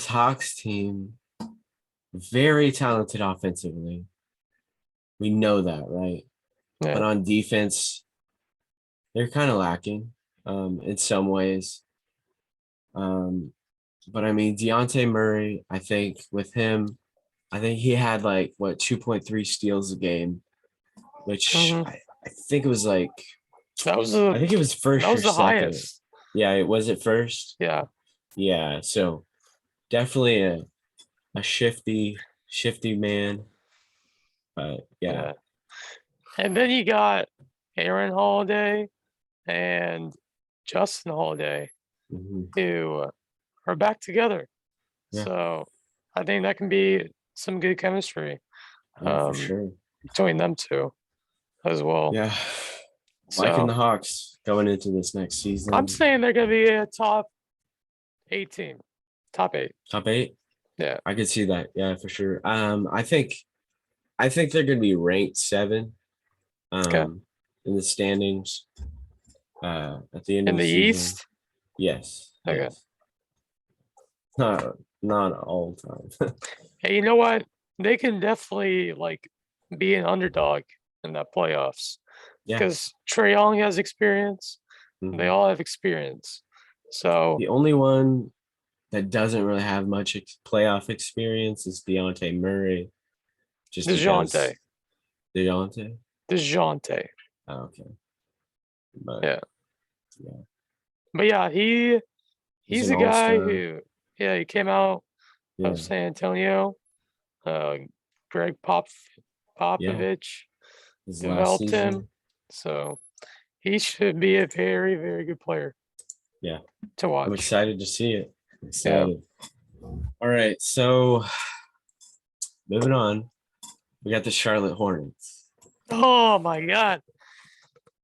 Hawks team, very talented offensively. We know that, right? Yeah. But on defense, they're kind of lacking in some ways. But I mean, Deontay Murray, I think with him, I think he had like what 2.3 steals a game, which Mhm. I think it was like That was the I think it was that first or was the second. highest. Yeah, it was at first. Yeah. Yeah, so definitely a shifty man. But yeah. Yeah. And then you got Aaron Holiday and Justin Holiday, Mhm. who are back together. Yeah, So I think that can be some good chemistry yeah, for sure. between them two as well. Yeah. Liking So the Hawks going into this next I'm season. saying they're gonna be a top 8 team. Top 8. Top 8. Yeah. I could see that. Yeah, for sure. I think they're going to be ranked 7 Okay. in the standings at the end In of the the season. East. Yes. Okay. Yes. Not all time. Hey, you know what? They can definitely like be an underdog in that playoffs Yeah. because Trae Young has experience. They Mhm. all have experience. So The only one that doesn't really have much playoff experience is Deontay Murray, just because DeJounte, Deontay. DeJounte. Oh, okay. But Yeah. yeah, But yeah, he's he's an a guy all-star. who he came out of Yeah. San Antonio. Uh Greg Yeah. Popovich His last developed him. season. So he should be a very, very good player. Yeah. to watch. I'm excited to see it. Excited. All right. So moving on, we got the Charlotte Hornets. Oh my God.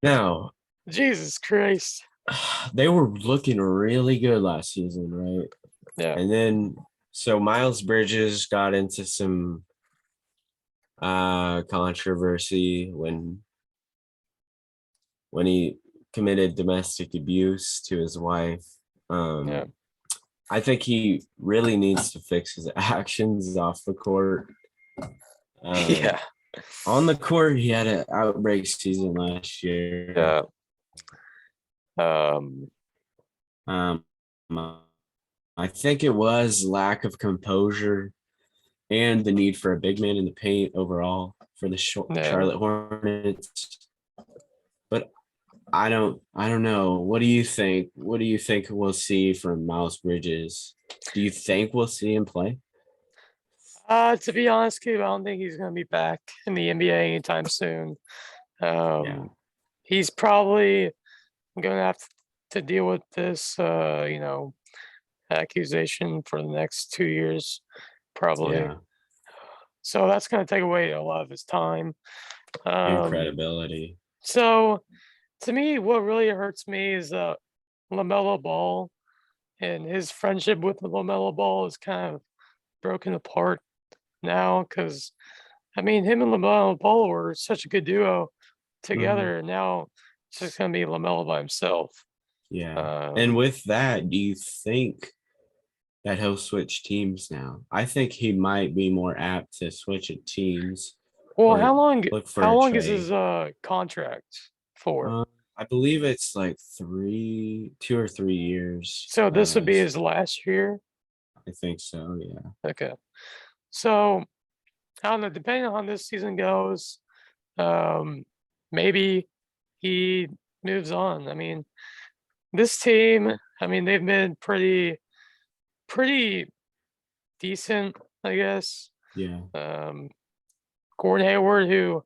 Now, Jesus Christ. they were looking really good last season, right? Yeah. And then so Miles Bridges got into some controversy when he committed domestic abuse to his wife. Yeah. I think he really needs to fix his actions off the court. Yeah. On the court, he had an outbreak season last year. Yeah. I think it was lack of composure and the need for a big man in the paint overall for the Charlotte Hornets. But I don't know. What do you think? What do you think we'll see from Miles Bridges? Do you think we'll see him play? To be honest, I don't think he's going to be back in the NBA anytime soon. He's probably going to have to deal with this, accusation for the next 2 years, probably. Yeah. So that's going to take away a lot of his time. And credibility. So to me, what really hurts me is LaMelo Ball, and his friendship with LaMelo Ball is kind of broken apart now because, him and LaMelo Ball were such a good duo together, and now it's just going to be LaMelo by himself. Yeah. And with that, do you think that he'll switch teams now? I think he might be more apt to switch at teams. Well, how long is his contract for? I believe it's like 2 or 3 years. So this would be his last year? I think so, yeah. Okay. So I don't know, depending on how this season goes, maybe he moves on. This team, they've been pretty decent, I guess. Yeah. Gordon Hayward, who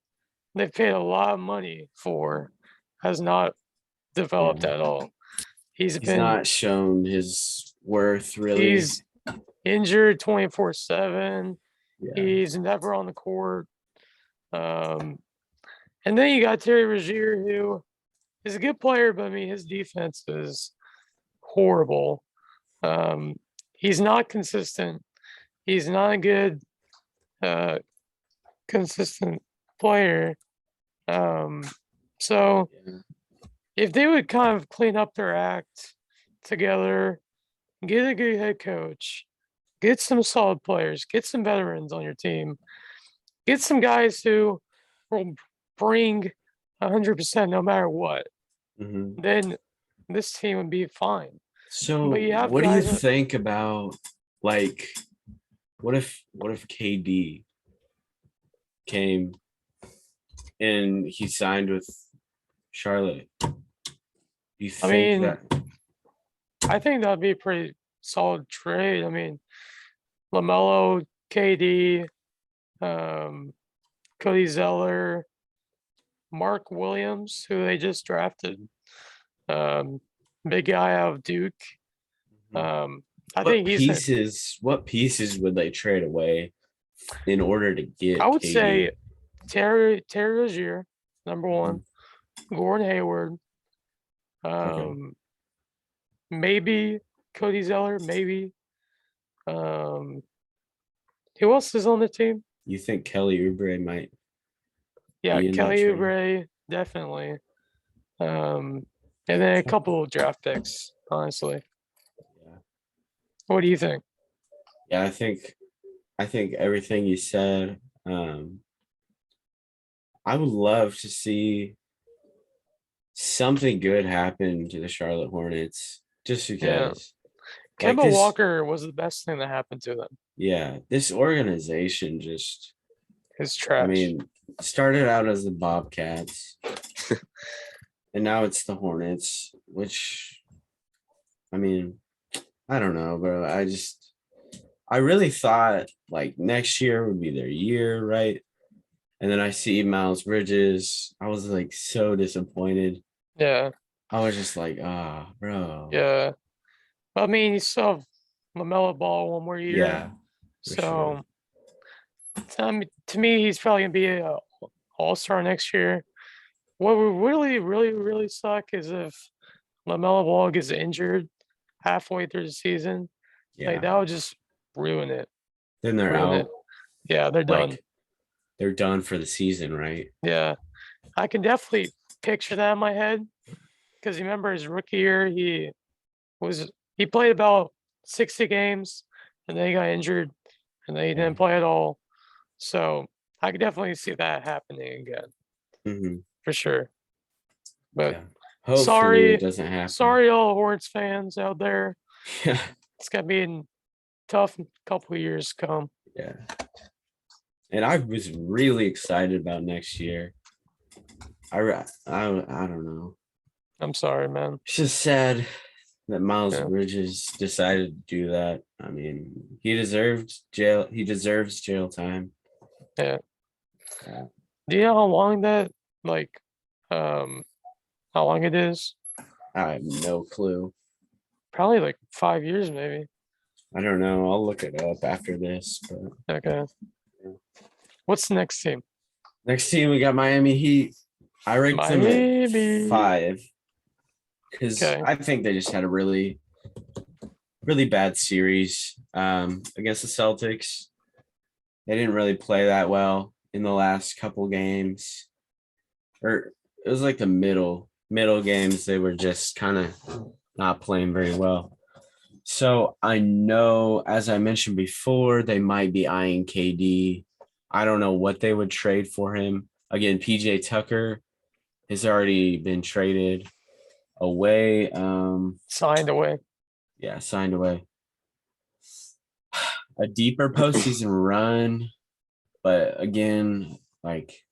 they've paid a lot of money for, has not developed at all. He's not shown his worth, really. He's injured 24/7. Yeah. He's never on the court. And then you got Terry Rozier, who is a good player, but his defense is horrible. He's not consistent. He's not a good, consistent player. So if they would kind of clean up their act together, get a good head coach, get some solid players, get some veterans on your team, get some guys who will bring 100% no matter what, then this team would be fine. So what do you think about, like, what if KD came and he signed with Charlotte? Do you think that? I think that'd be a pretty solid trade. LaMelo, KD, Cody Zeller, Mark Williams, who they just drafted, big guy out of Duke. What pieces would they trade away in order to get? I would say Terry Rozier, number one, Gordon Hayward, maybe Cody Zeller, maybe. Who else is on the team? You think Kelly Oubre might? Yeah, Kelly Oubre, definitely. And then a couple of draft picks, honestly. Yeah. What do you think? Yeah, I think everything you said. I would love to see something good happen to the Charlotte Hornets, just because. Kemba Walker was the best thing that happened to them. Yeah, this organization just is trash. Started out as the Bobcats, and now it's the Hornets, which, I don't know, bro. I really thought like next year would be their year, right? And then I see Miles Bridges. I was like so disappointed. Yeah. I was just like, bro. Yeah. I mean, you still have LaMelo Ball one more year. Yeah, for sure. So to me, he's probably gonna be a all-star next year. What would really, really, really suck is if LaMelo Ball gets injured halfway through the season. Like Yeah. that would just ruin it. Then they're Ruin it. out. Yeah, they're done. Like they're done for the season, right? Yeah. I can definitely picture that in my head. Because you remember his rookie year, was he played about 60 games and then he got injured and then he Yeah. didn't play at all. So I could definitely see that happening again Hmm. for sure. But Yeah. Hopefully it sorry, doesn't happen. sorry, all Hornets fans out there. Yeah. It's gonna be a tough couple of years to come. Yeah. And I was really excited about next year. I don't know. I'm sorry, man. It's just sad that Miles Yeah. Bridges decided to do that. I mean, he deserved jail. He deserves jail time. Yeah. Yeah. Do you know how long that like um how long it is? I have no clue. Probably like 5 years maybe. I don't know. I'll look it up after this. But Okay. What's the next team? next team, we got Miami Heat. I ranked them at Miami. 5 because Okay. I think they just had a really, really bad series against the Celtics. They didn't really play that well in the last couple games, or it was like the middle games. They were just kind of not playing very well. So I know, as I mentioned before, they might be eyeing KD. I don't know what they would trade for him. Again, PJ Tucker has already been traded away. Signed away. Yeah, signed away. A deeper postseason run, but again, like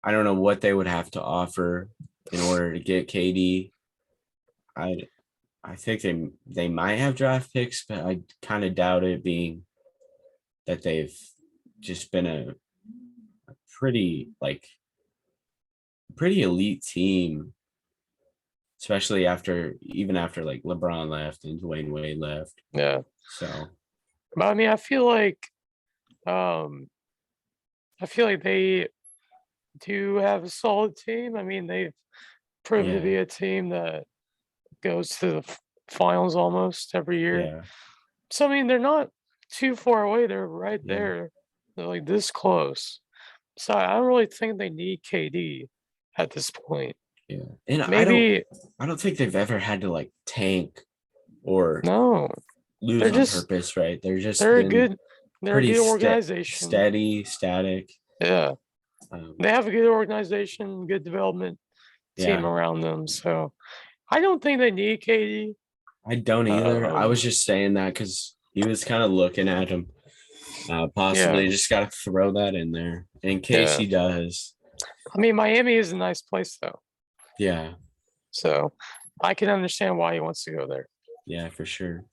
I don't know what they would have to offer in order to get KD. I think they might have draft picks, but I kind of doubt it, being that they've just been a pretty pretty elite team, especially even after like LeBron left and Dwayne Wade left. Yeah. So But I mean um I feel like they do have a solid team. I mean, they've proven to yeah, be a team that goes to the finals almost every year. yeah, So I mean, they're not too far away. They're right yeah, there. They're like this close. So I don't really think they need KD at this point. yeah. And Maybe I don't think they've ever had to like tank or no. lose They're on just purpose, right? They're just they're a been good they're a pretty good organization. steady, static. Yeah. Um, They have a good organization, good development team yeah, around them. So I don't think they need KD. I don't either. I was Um, just saying that because he was kind of looking at him. yeah, Possibly just got to throw that in there in case yeah. he does. I mean, Miami is a nice place though, Yeah, so I can understand why he wants to go there. yeah, for sure.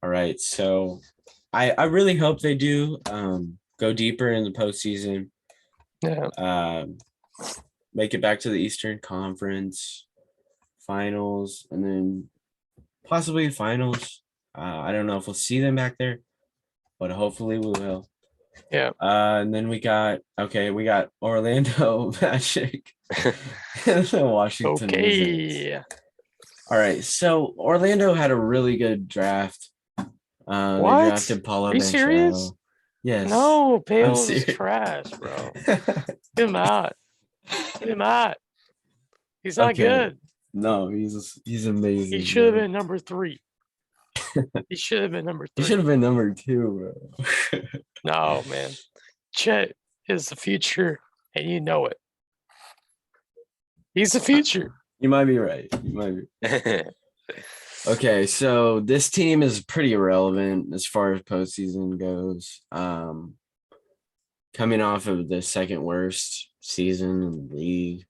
All right, so I really hope they do go deeper in the postseason. Yeah, Um, make it back to the Eastern Conference Finals, and then possibly finals. I don't know if we'll see them back there, but hopefully we will. yeah. And then we got Orlando Magic and the Washington Wizards. Okay. All right, so Orlando had a really good draft. They What? drafted Paulo Are you serious? Banchero. Yes, No, I'm Bales is serious. trash, bro. Get him out. Get him out. He's not Okay, good. no, he's He amazing, should have bro. been number 3. He should have been number He should 3. have been number 2, bro. No, man. Chet is the future, and you know it. He's the future. You might be right. You might be. Okay, so this team is pretty irrelevant as far as postseason goes. Coming off of the second worst season in the league.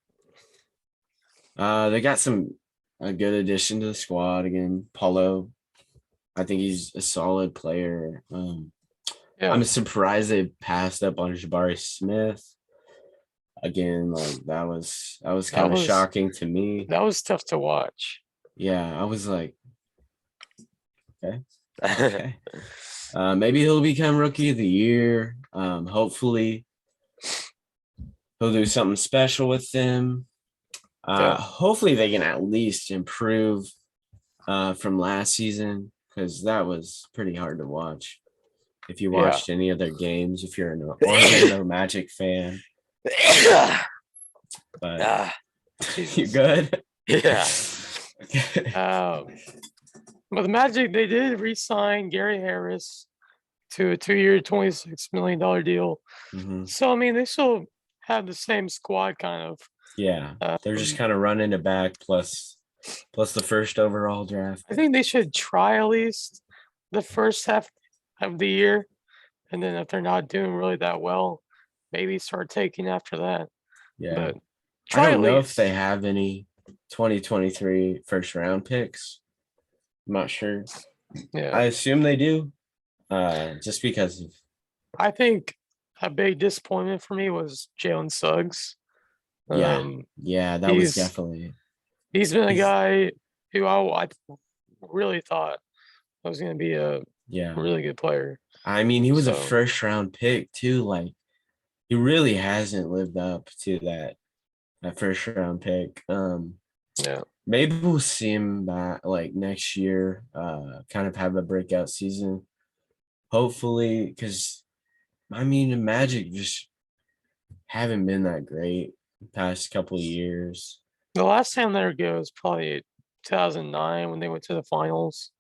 They got a good addition to the squad again. Paulo, I think he's a solid player. Yeah. I'm surprised they passed up on Jabari Smith. again, like that was That kind of was shocking to me. that was tough to watch. Yeah, I was like, okay, okay. Maybe he'll become rookie of the year. Hopefully he'll do something special with them. Yeah, Hopefully they can at least improve from last season, because that was pretty hard to watch. If you yeah. watched any other games, if you're an Orlando Magic fan, but Ah, you Jesus. good? Yeah. Okay. But the Magic, they did re-sign Gary Harris to a 2-year, $26 million deal. Mhm. So I mean, they still have the same squad, kind of. Yeah, they're just Um, kind of running it back, plus the first overall draft I pick. think they should try at least the first half of the year, and then if they're not doing really that well, maybe start taking after that. Yeah, But I try at don't know if they least. have any 2023 first round picks. I'm not sure. Yeah, I assume they do, just because of, I think a big disappointment for me was Jalen Suggs. yeah, Um, yeah, that was he's definitely he's been a he's guy who I really thought was going to be a yeah. really good player. I mean, he was a So first round pick too. Like, he really hasn't lived up to that first round pick. yeah, Maybe we'll see him back like next year, kind of have a breakout season. Hopefully, because I mean, the Magic just haven't been that great the past couple of years. the last time they were good was probably 2009 when they went to the finals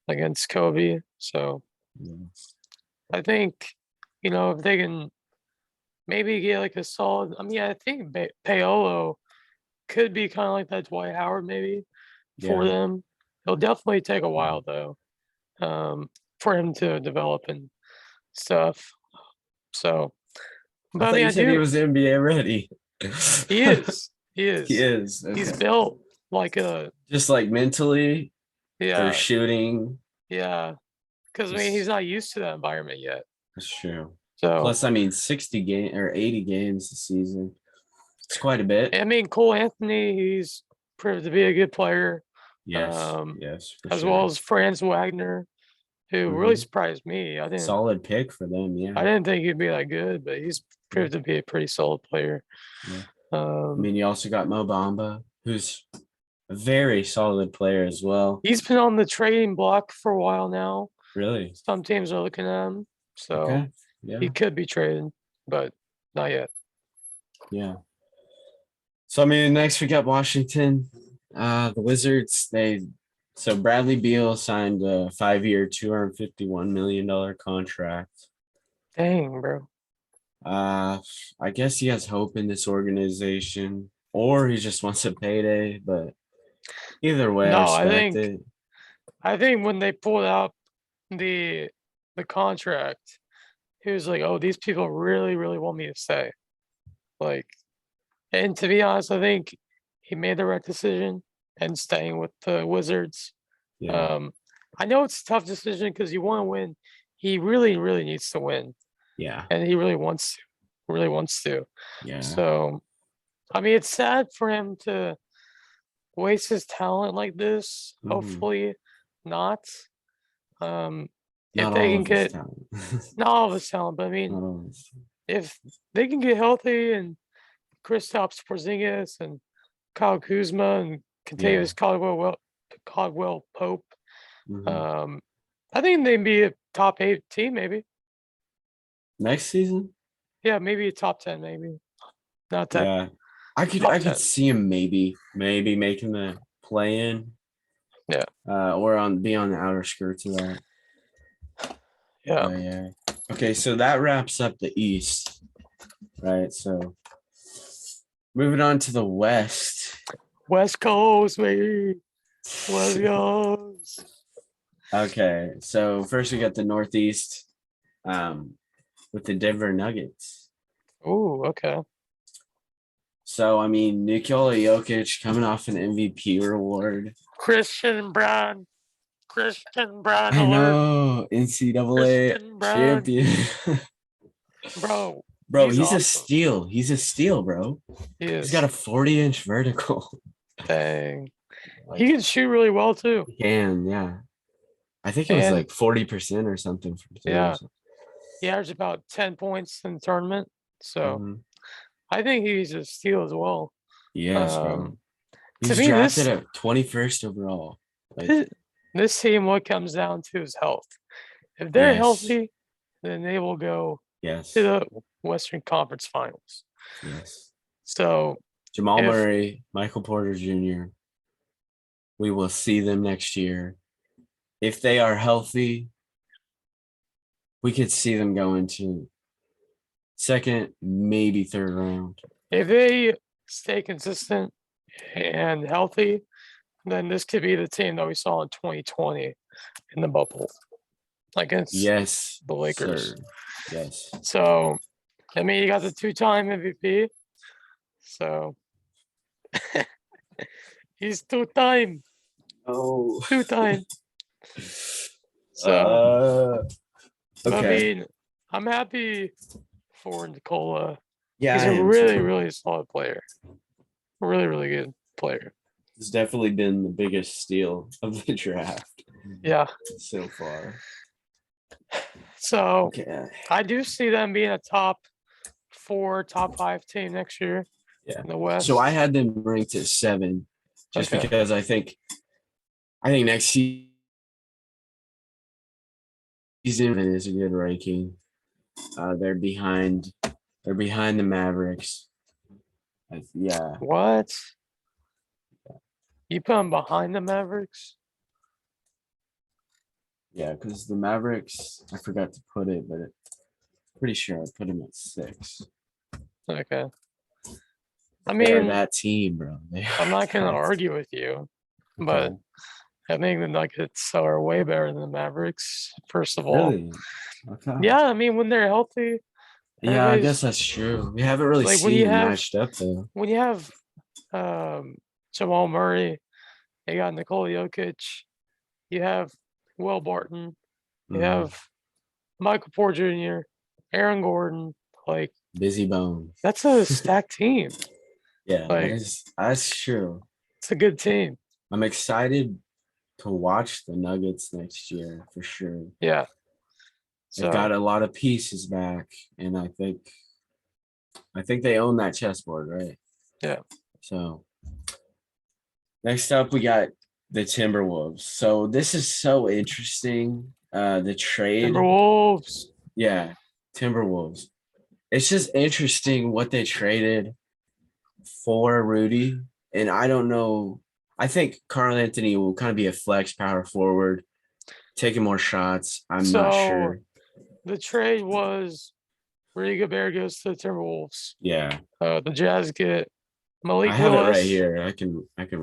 against Kobe. So Yeah. I think, if they can maybe get like a solid. I mean, I think Paolo could be kind of like that Dwight Howard maybe for Yeah. them. It'll definitely take a while though, for him to develop and stuff. So, I but I thought mean, you I said he do. was NBA ready. He is. He He is. is. He's Okay. built like a Just like mentally or yeah, shooting. yeah. Because I mean, he's Just not used to that environment yet. that's true. So Plus, I mean, 60 game or 80 games this season. It's quite a bit. I mean, Cole Anthony, he's proved to be a good player. Yes. Um, Yes, for as well sure. as Franz Wagner, who really Hmm. surprised me. Solid pick for them. Yeah. I didn't think he'd be that good, but he's Yeah. proved to be a pretty solid player. Yeah. I Um, mean, you also got Mo Bamba, who's a very solid player as well. he's been on the trading block for a while now. Really? Some teams are looking at him, so Okay. he Yeah. could be traded, but not yet. Yeah. So I mean, next we got Washington. The Wizards, so Bradley Beal signed a 5-year, $251 million contract. Dang, bro. I guess he has hope in this organization, or he just wants a payday, but either way, I No, respect it. I think when they pulled out the the contract, he was like, "Oh, these people really, really want me to stay." Like, and to be honest, I think he made the right decision and staying with the Wizards. Yeah. Um, I know it's a tough decision because you want to win. He really, really needs to win, Yeah. and he really wants to. Yeah. So, I mean, it's sad for him to waste his talent like this. Mhm. Hopefully, not. Um, if Not they all can of his get talent. not all of his talent, but I mean, Not all of his. if they can get healthy and Kristaps Porzingis and Kyle Kuzma and Yeah. Contavious Caldwell Pope, Mhm. um, I think they'd be a top 8 team, maybe. Next season? Yeah, maybe a top 10, maybe not that Yeah. I top could 10. see him maybe making the play in, Yeah, or be on the outer skirts of that. yeah. But yeah. Okay, so that wraps up the East, right? So moving on to the West. West Coast, baby. West Coast. Okay, so first we got the Northeast, with the Denver Nuggets. Oh, okay. So I mean, Nikola Jokic coming off an MVP reward. Christian Brown. Christian Brown I alert. know, NCAA Christian Brown. champion. Bro, Bro, He's he's a awesome. steal. He's a steal, bro. He He's is. got a 40-inch vertical. Dang. Like, He can shoot really well too. he can, yeah. I think it was And like 40% or something from three. yeah, he averaged about 10 points in the tournament. So Mhm. I think he's a steal as well. Yes, bro. To He's me, drafted at 21st overall. Like, this this team, what comes down to is health. If they're yes, healthy, then they will go yes, to the Western Conference Finals. yes. So Jamal if Murray, Michael Porter Jr. We will see them next year. If they are healthy, we could see them go into second, maybe third round. if they stay consistent and healthy, then this could be the team that we saw in 2020 in the bubble against Yes, the Lakers. sir. Yes. So I mean, you got the two-time MVP. So he's two-time, Oh. two-time. So, Uh. but I Okay. mean, I'm happy for Nicola. Yeah, He's I a am really, too. really solid player. Really, really good player. It's definitely been the biggest steal of the draft Yeah. so far. So Okay. I do see them being a top 4, top 5 team next year Yeah. in the West. So I had them ranked at 7, just Okay. because I think next season is a good ranking. They're behind. They're behind the Mavericks. Yeah. What? You put them behind the Mavericks? Yeah, because the Mavericks, I forgot to put it, but pretty sure I put them at 6. Okay. I They are mean, that team, bro. I'm not going to that- argue with you, but Okay. I think the Nuggets are way better than the Mavericks, first of all. Really? Okay. Yeah, I mean, when they're healthy, Yeah, I guess everybody's that's true. We haven't really like seen them matched up though. when you have Jamal Murray, you got Nikola Jokic, you have Will Barton, you Mhm. have Michael Porter Jr., Aaron Gordon. Like Busy bones. that's a stacked team. Yeah, Like that's true. it's a good team. I'm excited to watch the Nuggets next year for sure. Yeah. They've got So a lot of pieces back, and I think they own that chessboard, right? yeah. So next up, we got the Timberwolves. So this is so interesting. The trade, Timberwolves. yeah, Timberwolves. It's just interesting what they traded for Rudy, and I don't know. I think Carl Anthony will kind of be a flex power forward, taking more shots. I'm not So sure. the trade was Rudy Gobert goes to the Timberwolves. Yeah, The Jazz get I Malik have it right Willis, here. I can read. I can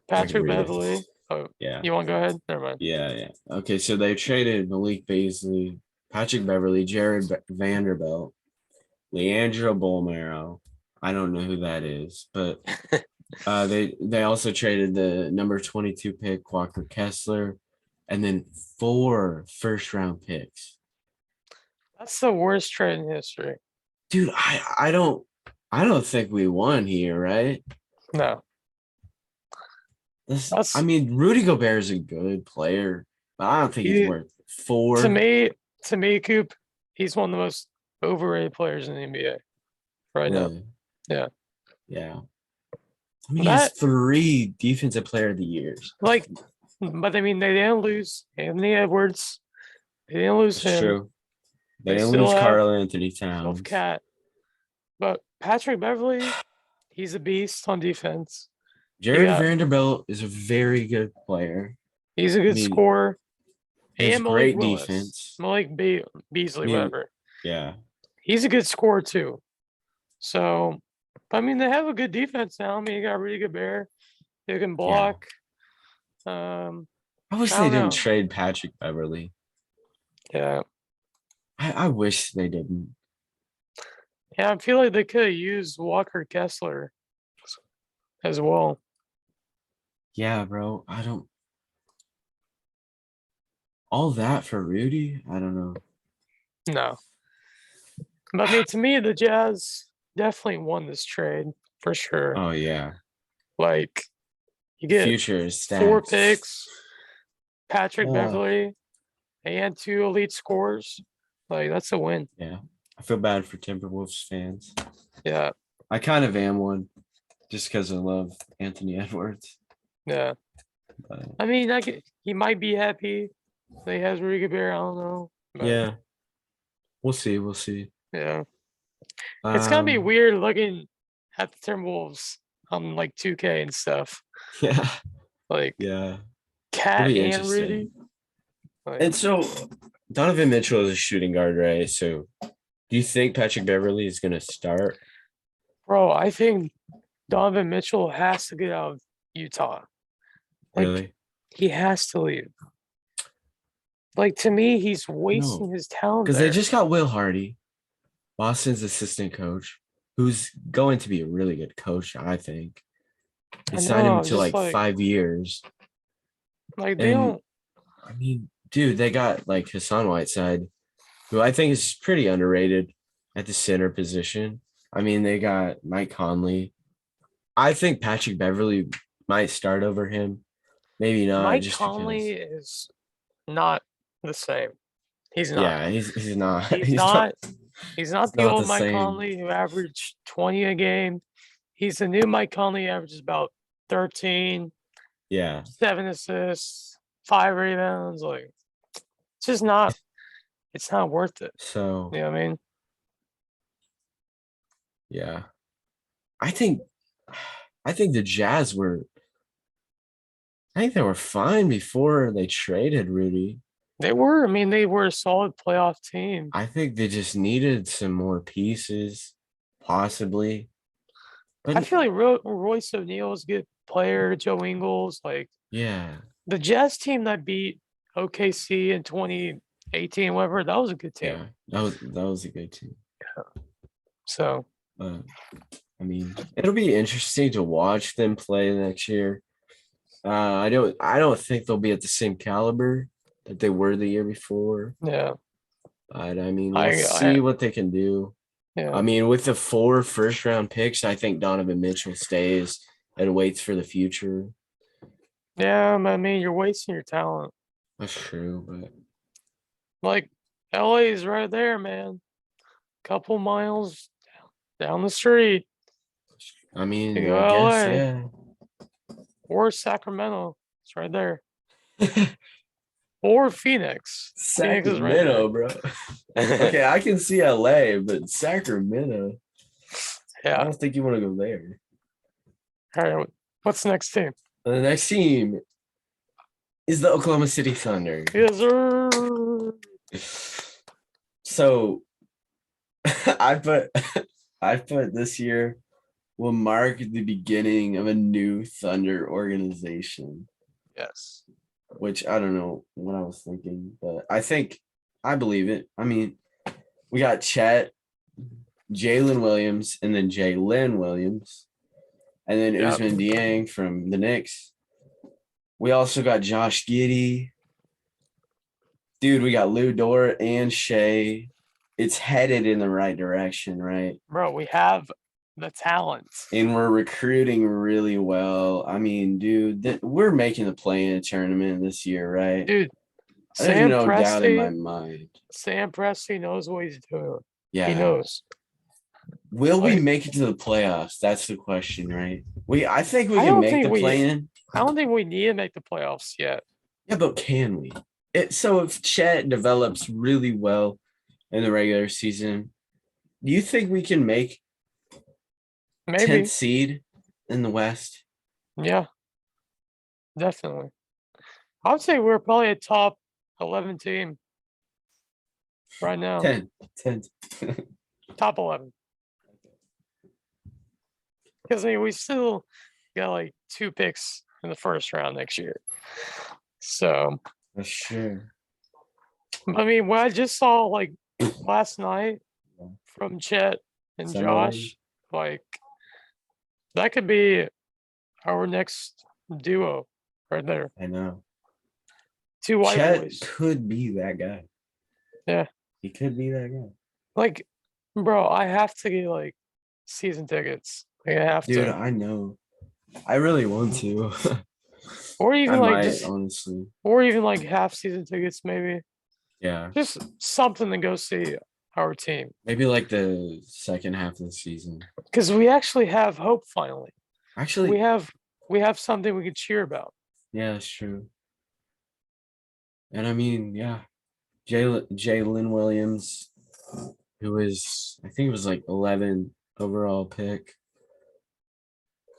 Patrick read it. Beverly. Oh, Yeah, you want to go ahead? Never mind. yeah. Okay, so they traded Malik Beasley, Patrick Beverly, Jared Vanderbilt, Leandro Bolmaro. I don't know who that is, but they also traded the number 22 pick Walker Kessler, and then 4 first-round picks. That's the worst trade in history. Dude, I don't think we won here, right? No, I that's mean, Rudy Gobert is a good player, but I don't think he's he worth 4. to me. To me, Coop, he's one of the most overrated players in the NBA right now. Really? Yeah. Yeah. I mean, he has That 3 defensive player of the years. like, but I mean, they didn't lose Anthony Edwards. They didn't lose That's him. true. They They didn't still lose have Carl Anthony Shelf Towns. Cat, but Patrick Beverly, he's a beast on defense. Jared Vanderbilt is a very good player. He's a I good mean, scorer. he has And Malik great Willis, defense. I Beasley, mean, whatever. yeah. He's a good scorer too. So, I mean, they have a good defense now. I mean, you got Rudy Gobert. They can Yeah. block. Um, I wish I they don't didn't know. trade Patrick Beverly. Yeah, I wish they didn't. yeah. I feel like they could have used Walker Kessler as well. Yeah, bro. I don't. All that for Rudy? I don't know. No, But I mean, to me, the Jazz definitely won this trade for sure. Oh yeah, Like, you get future is 4 stacked. picks, Patrick Uh, Beverly, and 2 elite scorers. Like, that's a win. yeah, I feel bad for Timberwolves fans. Yeah, I kind of am one, just because I love Anthony Edwards. yeah. But I mean, he might be happy that he has Rudy Gobert. I don't know. But yeah, we'll see. We'll see. yeah, it's gonna be Um, weird looking at the Timberwolves on like 2K and stuff. yeah, Like yeah, it'll Cat be and Rudy. interesting. Like, And so Donovan Mitchell is a shooting guard, right? So do you think Patrick Beverly is gonna start? bro, I think Donovan Mitchell has to get out of Utah. Like, Really? he has to leave. Like, to me, he's No, wasting his talent because they there. just got Will Hardy, Boston's assistant coach, who's going to be a really good coach, I think. They I signed him know, to just like 5 years. like they And don't. I mean, dude, they got like Hassan Whiteside, who I think is pretty underrated at the center position. I mean, they got Mike Conley. I think Patrick Beverly might start over him. Maybe not, Mike just Conley because. is not the same. He's not. Yeah, he's not He's he's not not. He's he's not the not the old Mike same. Conley who averaged 20 a game. He's the new Mike Conley, averages about 13, Yeah. 7 assists, 5 rebounds. Like, it's just not. It's not worth it. So You know what I mean? yeah. I think I think the Jazz were I think they were fine before they traded Rudy. They were. I mean, they were a solid playoff team. I think they just needed some more pieces, possibly. I But feel like Royce O'Neal is a good player. Joe Ingles, like yeah, the Jazz team that beat OKC in 2018, whatever, that was a good team. yeah, that was a good team. So Uh, I mean, it'll be interesting to watch them play next year. I don't think they'll be at the same caliber that they were the year before. yeah, But I mean, we'll I see what they can do. I yeah, mean, with the 4 first-round picks, I think Donovan Mitchell stays and waits for the future. yeah. I mean, you're wasting your talent. That's true, but Like LA is right there, man. Couple miles down the street. I You mean, go I guess LA yeah. or Sacramento. It's right there. Or Phoenix. Phoenix is right Sacramento, bro. there. Okay, I can see LA, but Sacramento, I Yeah. don't think you want to go there. All right. What's the next team? The next team is the Oklahoma City Thunder. Yes, sir. So I put I put this year will mark the beginning of a new Thunder organization, Yes. which I don't know what I was thinking, but I believe it. I mean, we got Chet, Jalen Williams, and then Jalen Williams, and then Yep. Usman Dieng from the Knicks. We also got Josh Giddey. Dude, we got Lou Dort and Shea. It's headed in the right direction, right? Bro, we have the talent. And we're recruiting really well. I mean, dude, we're making the play-in tournament this year, right? Dude, There's Sam no doubt in my Presti, mind. Sam Presti knows what he's doing. He Yeah. knows. Will we Like, make it to the playoffs? That's the question, right? I think we I can don't make think the play-in. I don't think we need to make the playoffs yet. Yeah, but can we? So if Chet develops really well in the regular season, do you think we can make 10th Maybe. seed in the West? Yeah, definitely. I would say we're probably a top 11 team right now. 10. 10. Top 11. Because I mean, we still got like 2 picks in the first round next year. So, For sure. I mean, what I just saw like last night from Chet and Summerlin? Josh, like that could be our next duo right there. I know. 2 white Chet boys. could be that guy. Yeah. He could be that guy. Like Bro, I have to get like season tickets. Like I have Dude, to. I know. I really want to. Or I even like might just honestly. or even like half season tickets maybe. Yeah. Just something to go see our team. Maybe like the second half of the season. Because we actually have hope finally. We Actually, have we have something we can cheer about. yeah, that's true. And I mean, yeah, Jalen Williams, who was I think it was like 11 overall pick.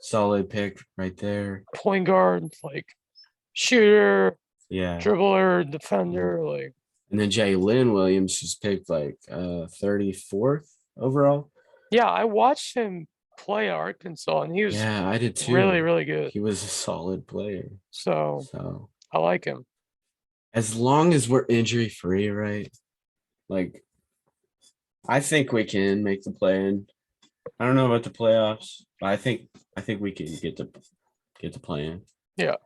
Solid pick right there. Point guard, like shooter, Yeah. dribbler, defender, like And then Jalen Williams was picked like 34th overall. yeah, I watched him play at Arkansas and he was Yeah, I did really, too. really good. He was a solid player. So So I like him. as long as we're injury free, right? Like I think we can make the play in. I don't know about the playoffs, but I think we can get to play in. Yeah.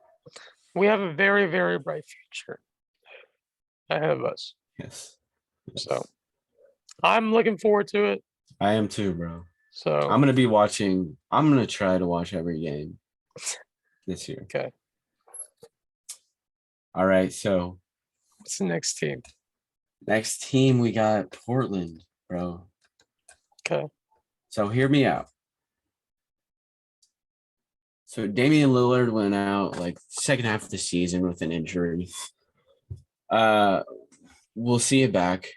We have a very, very bright future ahead of us. Yes. So Yes. I'm looking forward to it. I am too, bro. So I'm gonna try to watch every game this year. okay. All right. So What's the next team? next team we got Portland, bro. Okay. So hear me out. So Damian Lillard went out like second half of the season with an injury. Uh we'll see it back.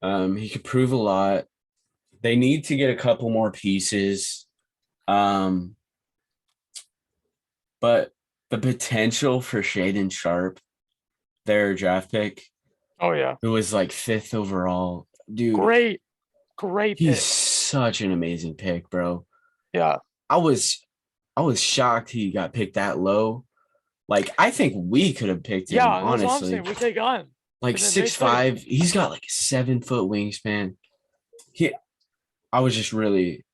He could prove a lot. They need to get a couple more pieces. Um, but the potential for Shaden Sharp, their draft pick, Oh yeah. who was like 5th overall, dude, Great, great he's pick. such an amazing pick, bro. Yeah. I was shocked he got picked that low. Like, I think we could have picked him, Yeah, that's what I'm honestly. saying. We take on. Like And then they took 6'5". He's got like a 7-foot wingspan. He I was just really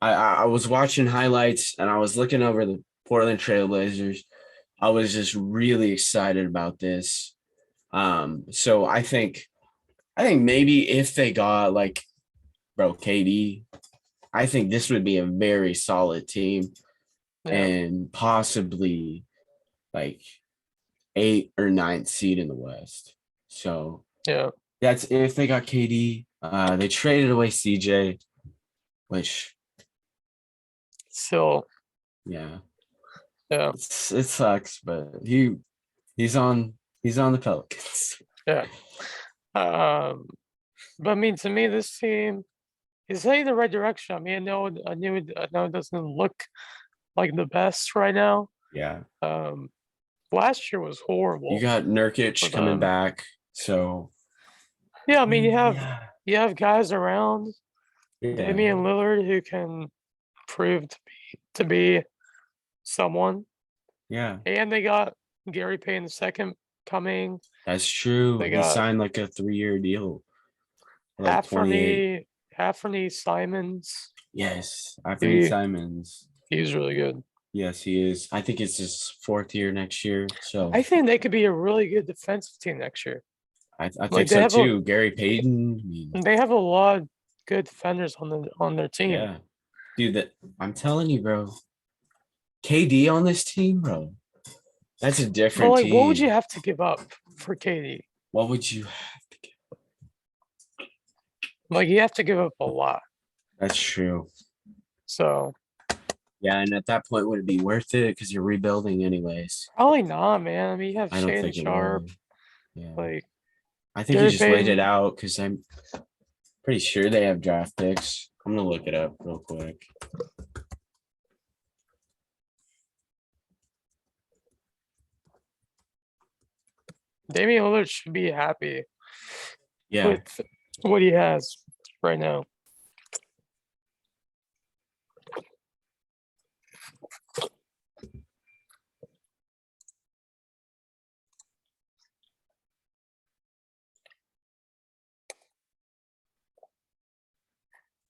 I was watching highlights and I was looking over the Portland Trailblazers. I was just really excited about this. So I think maybe if they got like bro KD, I think this would be a very solid team yeah. and possibly like 8th or 9th seed in the West. So Yeah. that's if they got KD. They traded away CJ, which So yeah, yeah. it sucks, but he's on the Pelicans. Yeah. But I mean to me this team is heading in the right direction. I mean I know it doesn't look like the best right now. Yeah. Last year was You horrible got for Nurkic coming them. back. So Yeah, I mean yeah. you have guys around Yeah. Damian Lillard who can prove to be someone. Yeah. And they got Gary Payne the second coming. That's true. They He got signed like a 3-year deal. Like 28. Anthony Simons. Yes. Anthony He Simons. he's really good. Yes, he is. I think it's his 4th year next year. So I think they could be a really good defensive team next year. I Like think so too. Gary Payton. I mean, they have a lot of good defenders on their team. yeah. Dude, that I'm telling you, bro. KD on this team, bro. That's a But different like, what would team. you have to give up for KD? What would you have to get? Like, you have to give up a lot. That's true. So Yeah, and at that point, would it be worth it? Because you're rebuilding anyways. probably not, man. I mean, you have I don't Shannon think it Sharp, would. Yeah. like I think you Gary just wait it Payton. out because I'm pretty sure they have draft picks. I'm gonna look it up real quick. Damian Lillard should be happy Yeah. with what he has right now.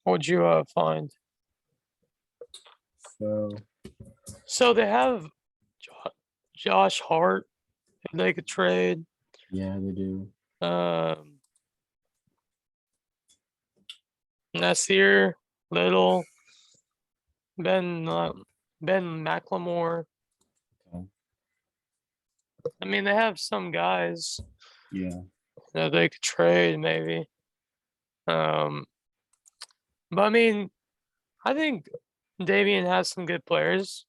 What'd you find? So So they have Josh Hart, if they could trade. yeah, they do. Um, Nasir, Little, Ben Ben McLemore. Okay. I mean, they have some guys Yeah. that they could trade maybe. Um, but I mean, I think Davian has some good players.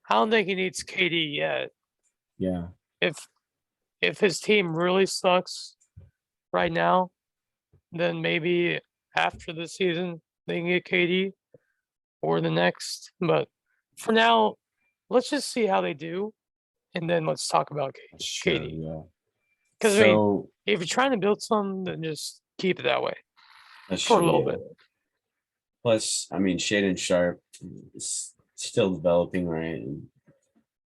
I don't think he needs KD yet. Yeah. If if his team really sucks right now, then maybe after the season they can get KD or the next. But for now, let's just see how they do, and then let's talk about That's true. KD. Yeah. Because I mean, So if you're trying to build something, then just keep it that way that's for a true. little Yeah. bit. Plus, I mean, Shaden Sharp is still developing, right? And,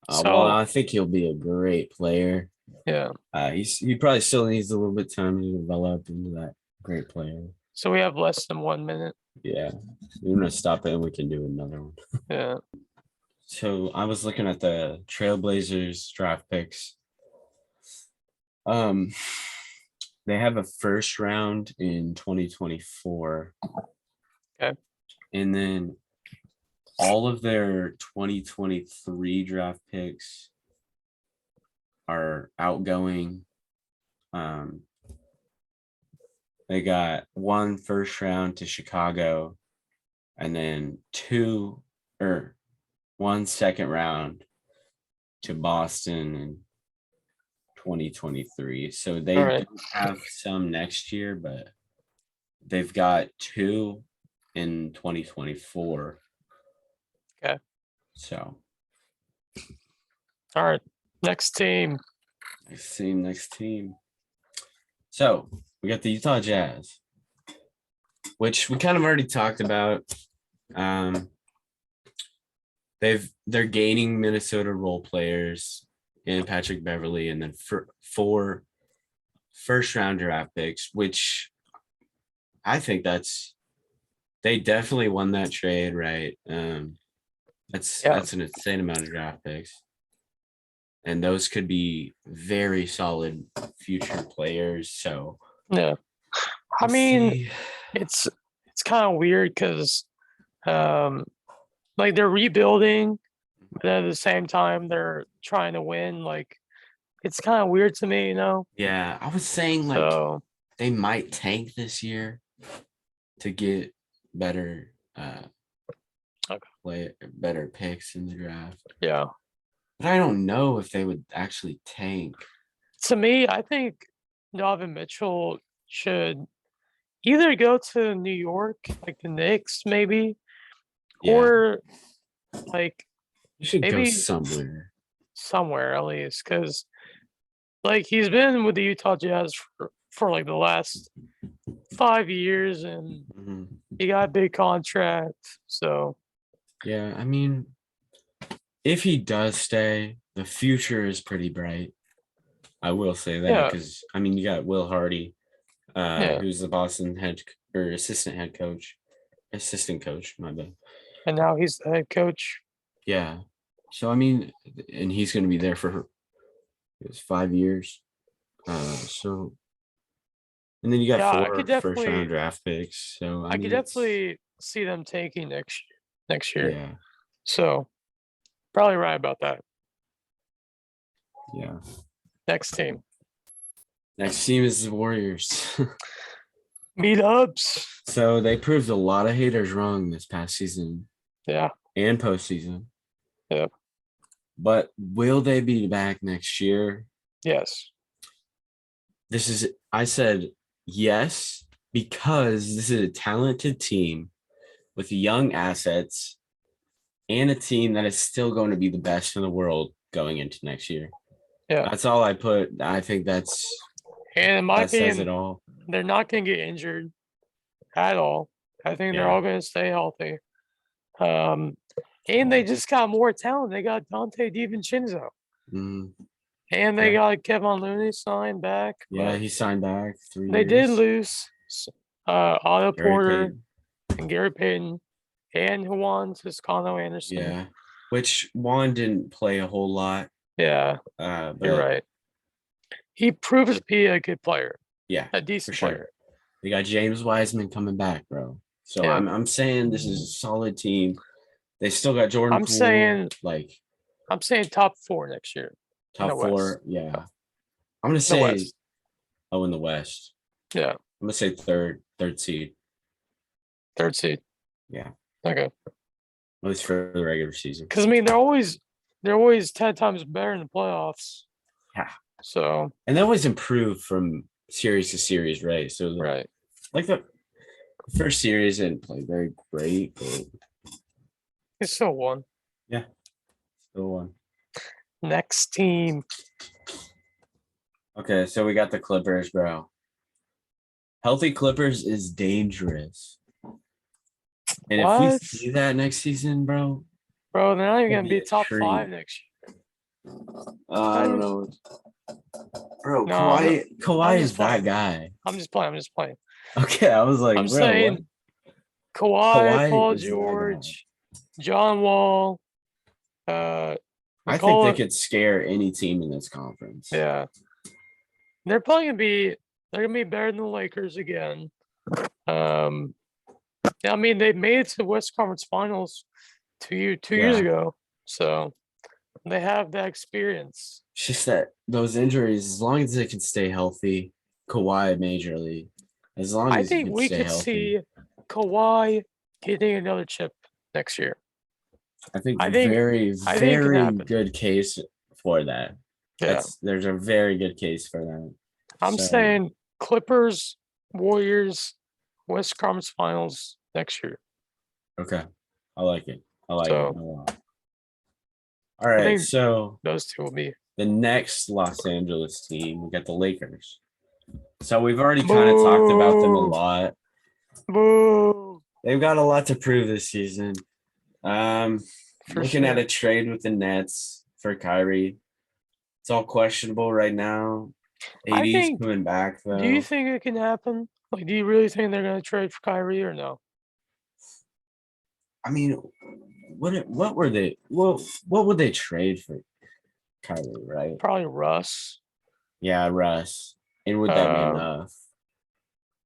well, So I think he'll be a great player. yeah, He probably still needs a little bit of time to develop into that great player. so we have less than 1 minute. Yeah, we're gonna stop it and we can do another one. Yeah. So I was looking at the Trailblazers draft picks. They have a first round in 2024. Okay. And then all of their 2023 draft picks are outgoing. They got one first round to Chicago and then one second round to Boston in 2023. So they All right. do have some next year, but they've got two in 2024. Okay. So All right. Next team. next team. So we got the Utah Jazz, which we kind of already talked about. They're gaining Minnesota role players and Patrick Beverly, and then four first round draft picks, which I think they definitely won that trade, right? That's an insane amount of draft picks. And those could be very solid future players. So Yeah. I mean, it's kind of weird because like they're rebuilding, but at the same time they're trying to win. Like it's kind of weird to me, you know. yeah, I was saying like So they might tank this year to get better better picks in the draft. yeah. But I don't know if they would actually tank. To me, I think Donovan Mitchell should either go to New York, like the Knicks, maybe, Yeah. or like You should go maybe somewhere at least, because like he's been with the Utah Jazz for like the last 5 years, and he got a big contract. So yeah, I mean, if he does stay, the future is pretty bright. I will say that yeah, because I mean, you got Will Hardy, yeah. who's the Boston assistant coach, my bad. And now he's the head coach. Yeah. So I mean, and he's going to be there for 5 years. So, and then you got Yeah, I four could first round definitely, draft picks. So I I mean, could definitely see them taking next year. yeah, So probably right about that. yeah. Next team. Next team is the Warriors. Meetups. So they proved a lot of haters wrong this past season. Yeah. And postseason. Yep. But will they be back next year? Yes. I said yes, because this is a talented team with young assets and a team that is still going to be the best in the world going into next year. Yeah. That's all I put. I think that's and in my that says it opinion, all. they're not going to get injured at all. I think they're all going to stay healthy. And they just got more talent. They got Dante DiVincenzo. And they got Kevin Looney signed back. Yeah, he signed back 3 years. They did lose Otto Gary Porter Payton. and Gary Payton and Juan Toscano Anderson. Yeah, which Juan didn't play a whole lot. Yeah, but you're right. He proves to be a good player. Yeah, A decent for sure. player. We got James Wiseman coming back, bro. So Yeah. I'm saying this is a solid team. They still got Jordan I'm Poole, saying like top 4 next year. top the 4. West. Yeah. I'm gonna The say West. in the West. Yeah. I'm gonna say third seed. 3rd seed. Yeah. Okay. At least for the regular season. Because I mean they're always 10 times better in the playoffs. Yeah. So And they always improve from series to series, right? So right. like the first series didn't play very great, but It's still won. yeah. Still won. Next team. Okay, so we got the Clippers, bro. Healthy Clippers is dangerous. And if we What? see that next season, bro, Bro, they're not even it'll gonna be be a top treat. 5 next year. I don't know. Bro, No, Kawhi is just that playing. guy. I'm just playing. Okay, I was like, I'm bro, saying what? Kawhi, Paul is that guy. George, John Wall, I think McCollum. they could scare any team in this conference. Yeah. They're probably gonna be better than the Lakers again. Yeah, I mean they made it to the West Conference Finals 2 years ago. So they have that experience. It's just that those injuries, as long as they can stay healthy, Kawhi majorly, as long I as he think can we stay could healthy. see Kawhi getting another chip next year. I think I very think it can happen. good case for that. Yeah. There's a very good case for that. I'm saying Clippers, Warriors, West Conference Finals next year. Okay. I like it. I like it a lot. All I right. think So those two will be. the next Los Angeles team, we got the Lakers. So we've already kind of talked about them a lot. Boo. They've got a lot to prove this season. Looking at a trade with the Nets for Kyrie. It's all questionable right now. AD's coming back though. Do you think it can happen? Like, do you really think they're going to trade for Kyrie or no? I mean, what were they? What would they trade for Kyrie? Right? Probably Russ. Yeah, Russ. And would that be enough?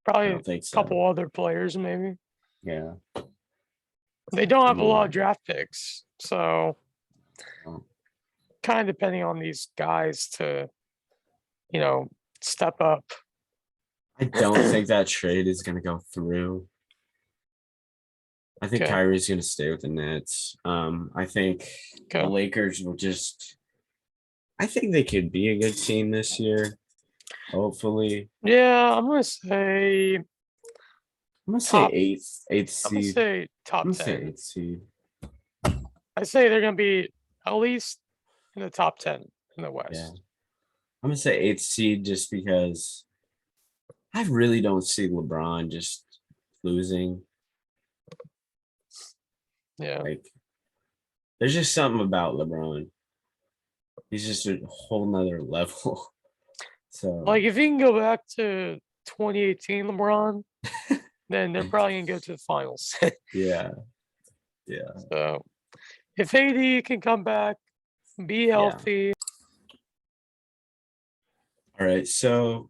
Probably I don't think so. A couple other players, maybe. Yeah. They don't have a lot of draft picks, so kind of depending on these guys to, step up. I don't think that trade is going to go through. I think Kyrie's going to stay with the Nets. I think the Lakers will just. I think they could be a good team this year. Hopefully. Yeah, I'm gonna say eighth seed. I'm gonna say top 10. I'm gonna say eighth seed. I say they're gonna be at least in the top 10 in the West. Yeah. I'm gonna say eighth seed just because I really don't see LeBron just losing. Yeah. Like there's just something about LeBron. He's just a whole nother level. So like if he can go back to 2018 LeBron, then they're probably gonna go to the finals. Yeah. So if AD can come back, be healthy. All right. So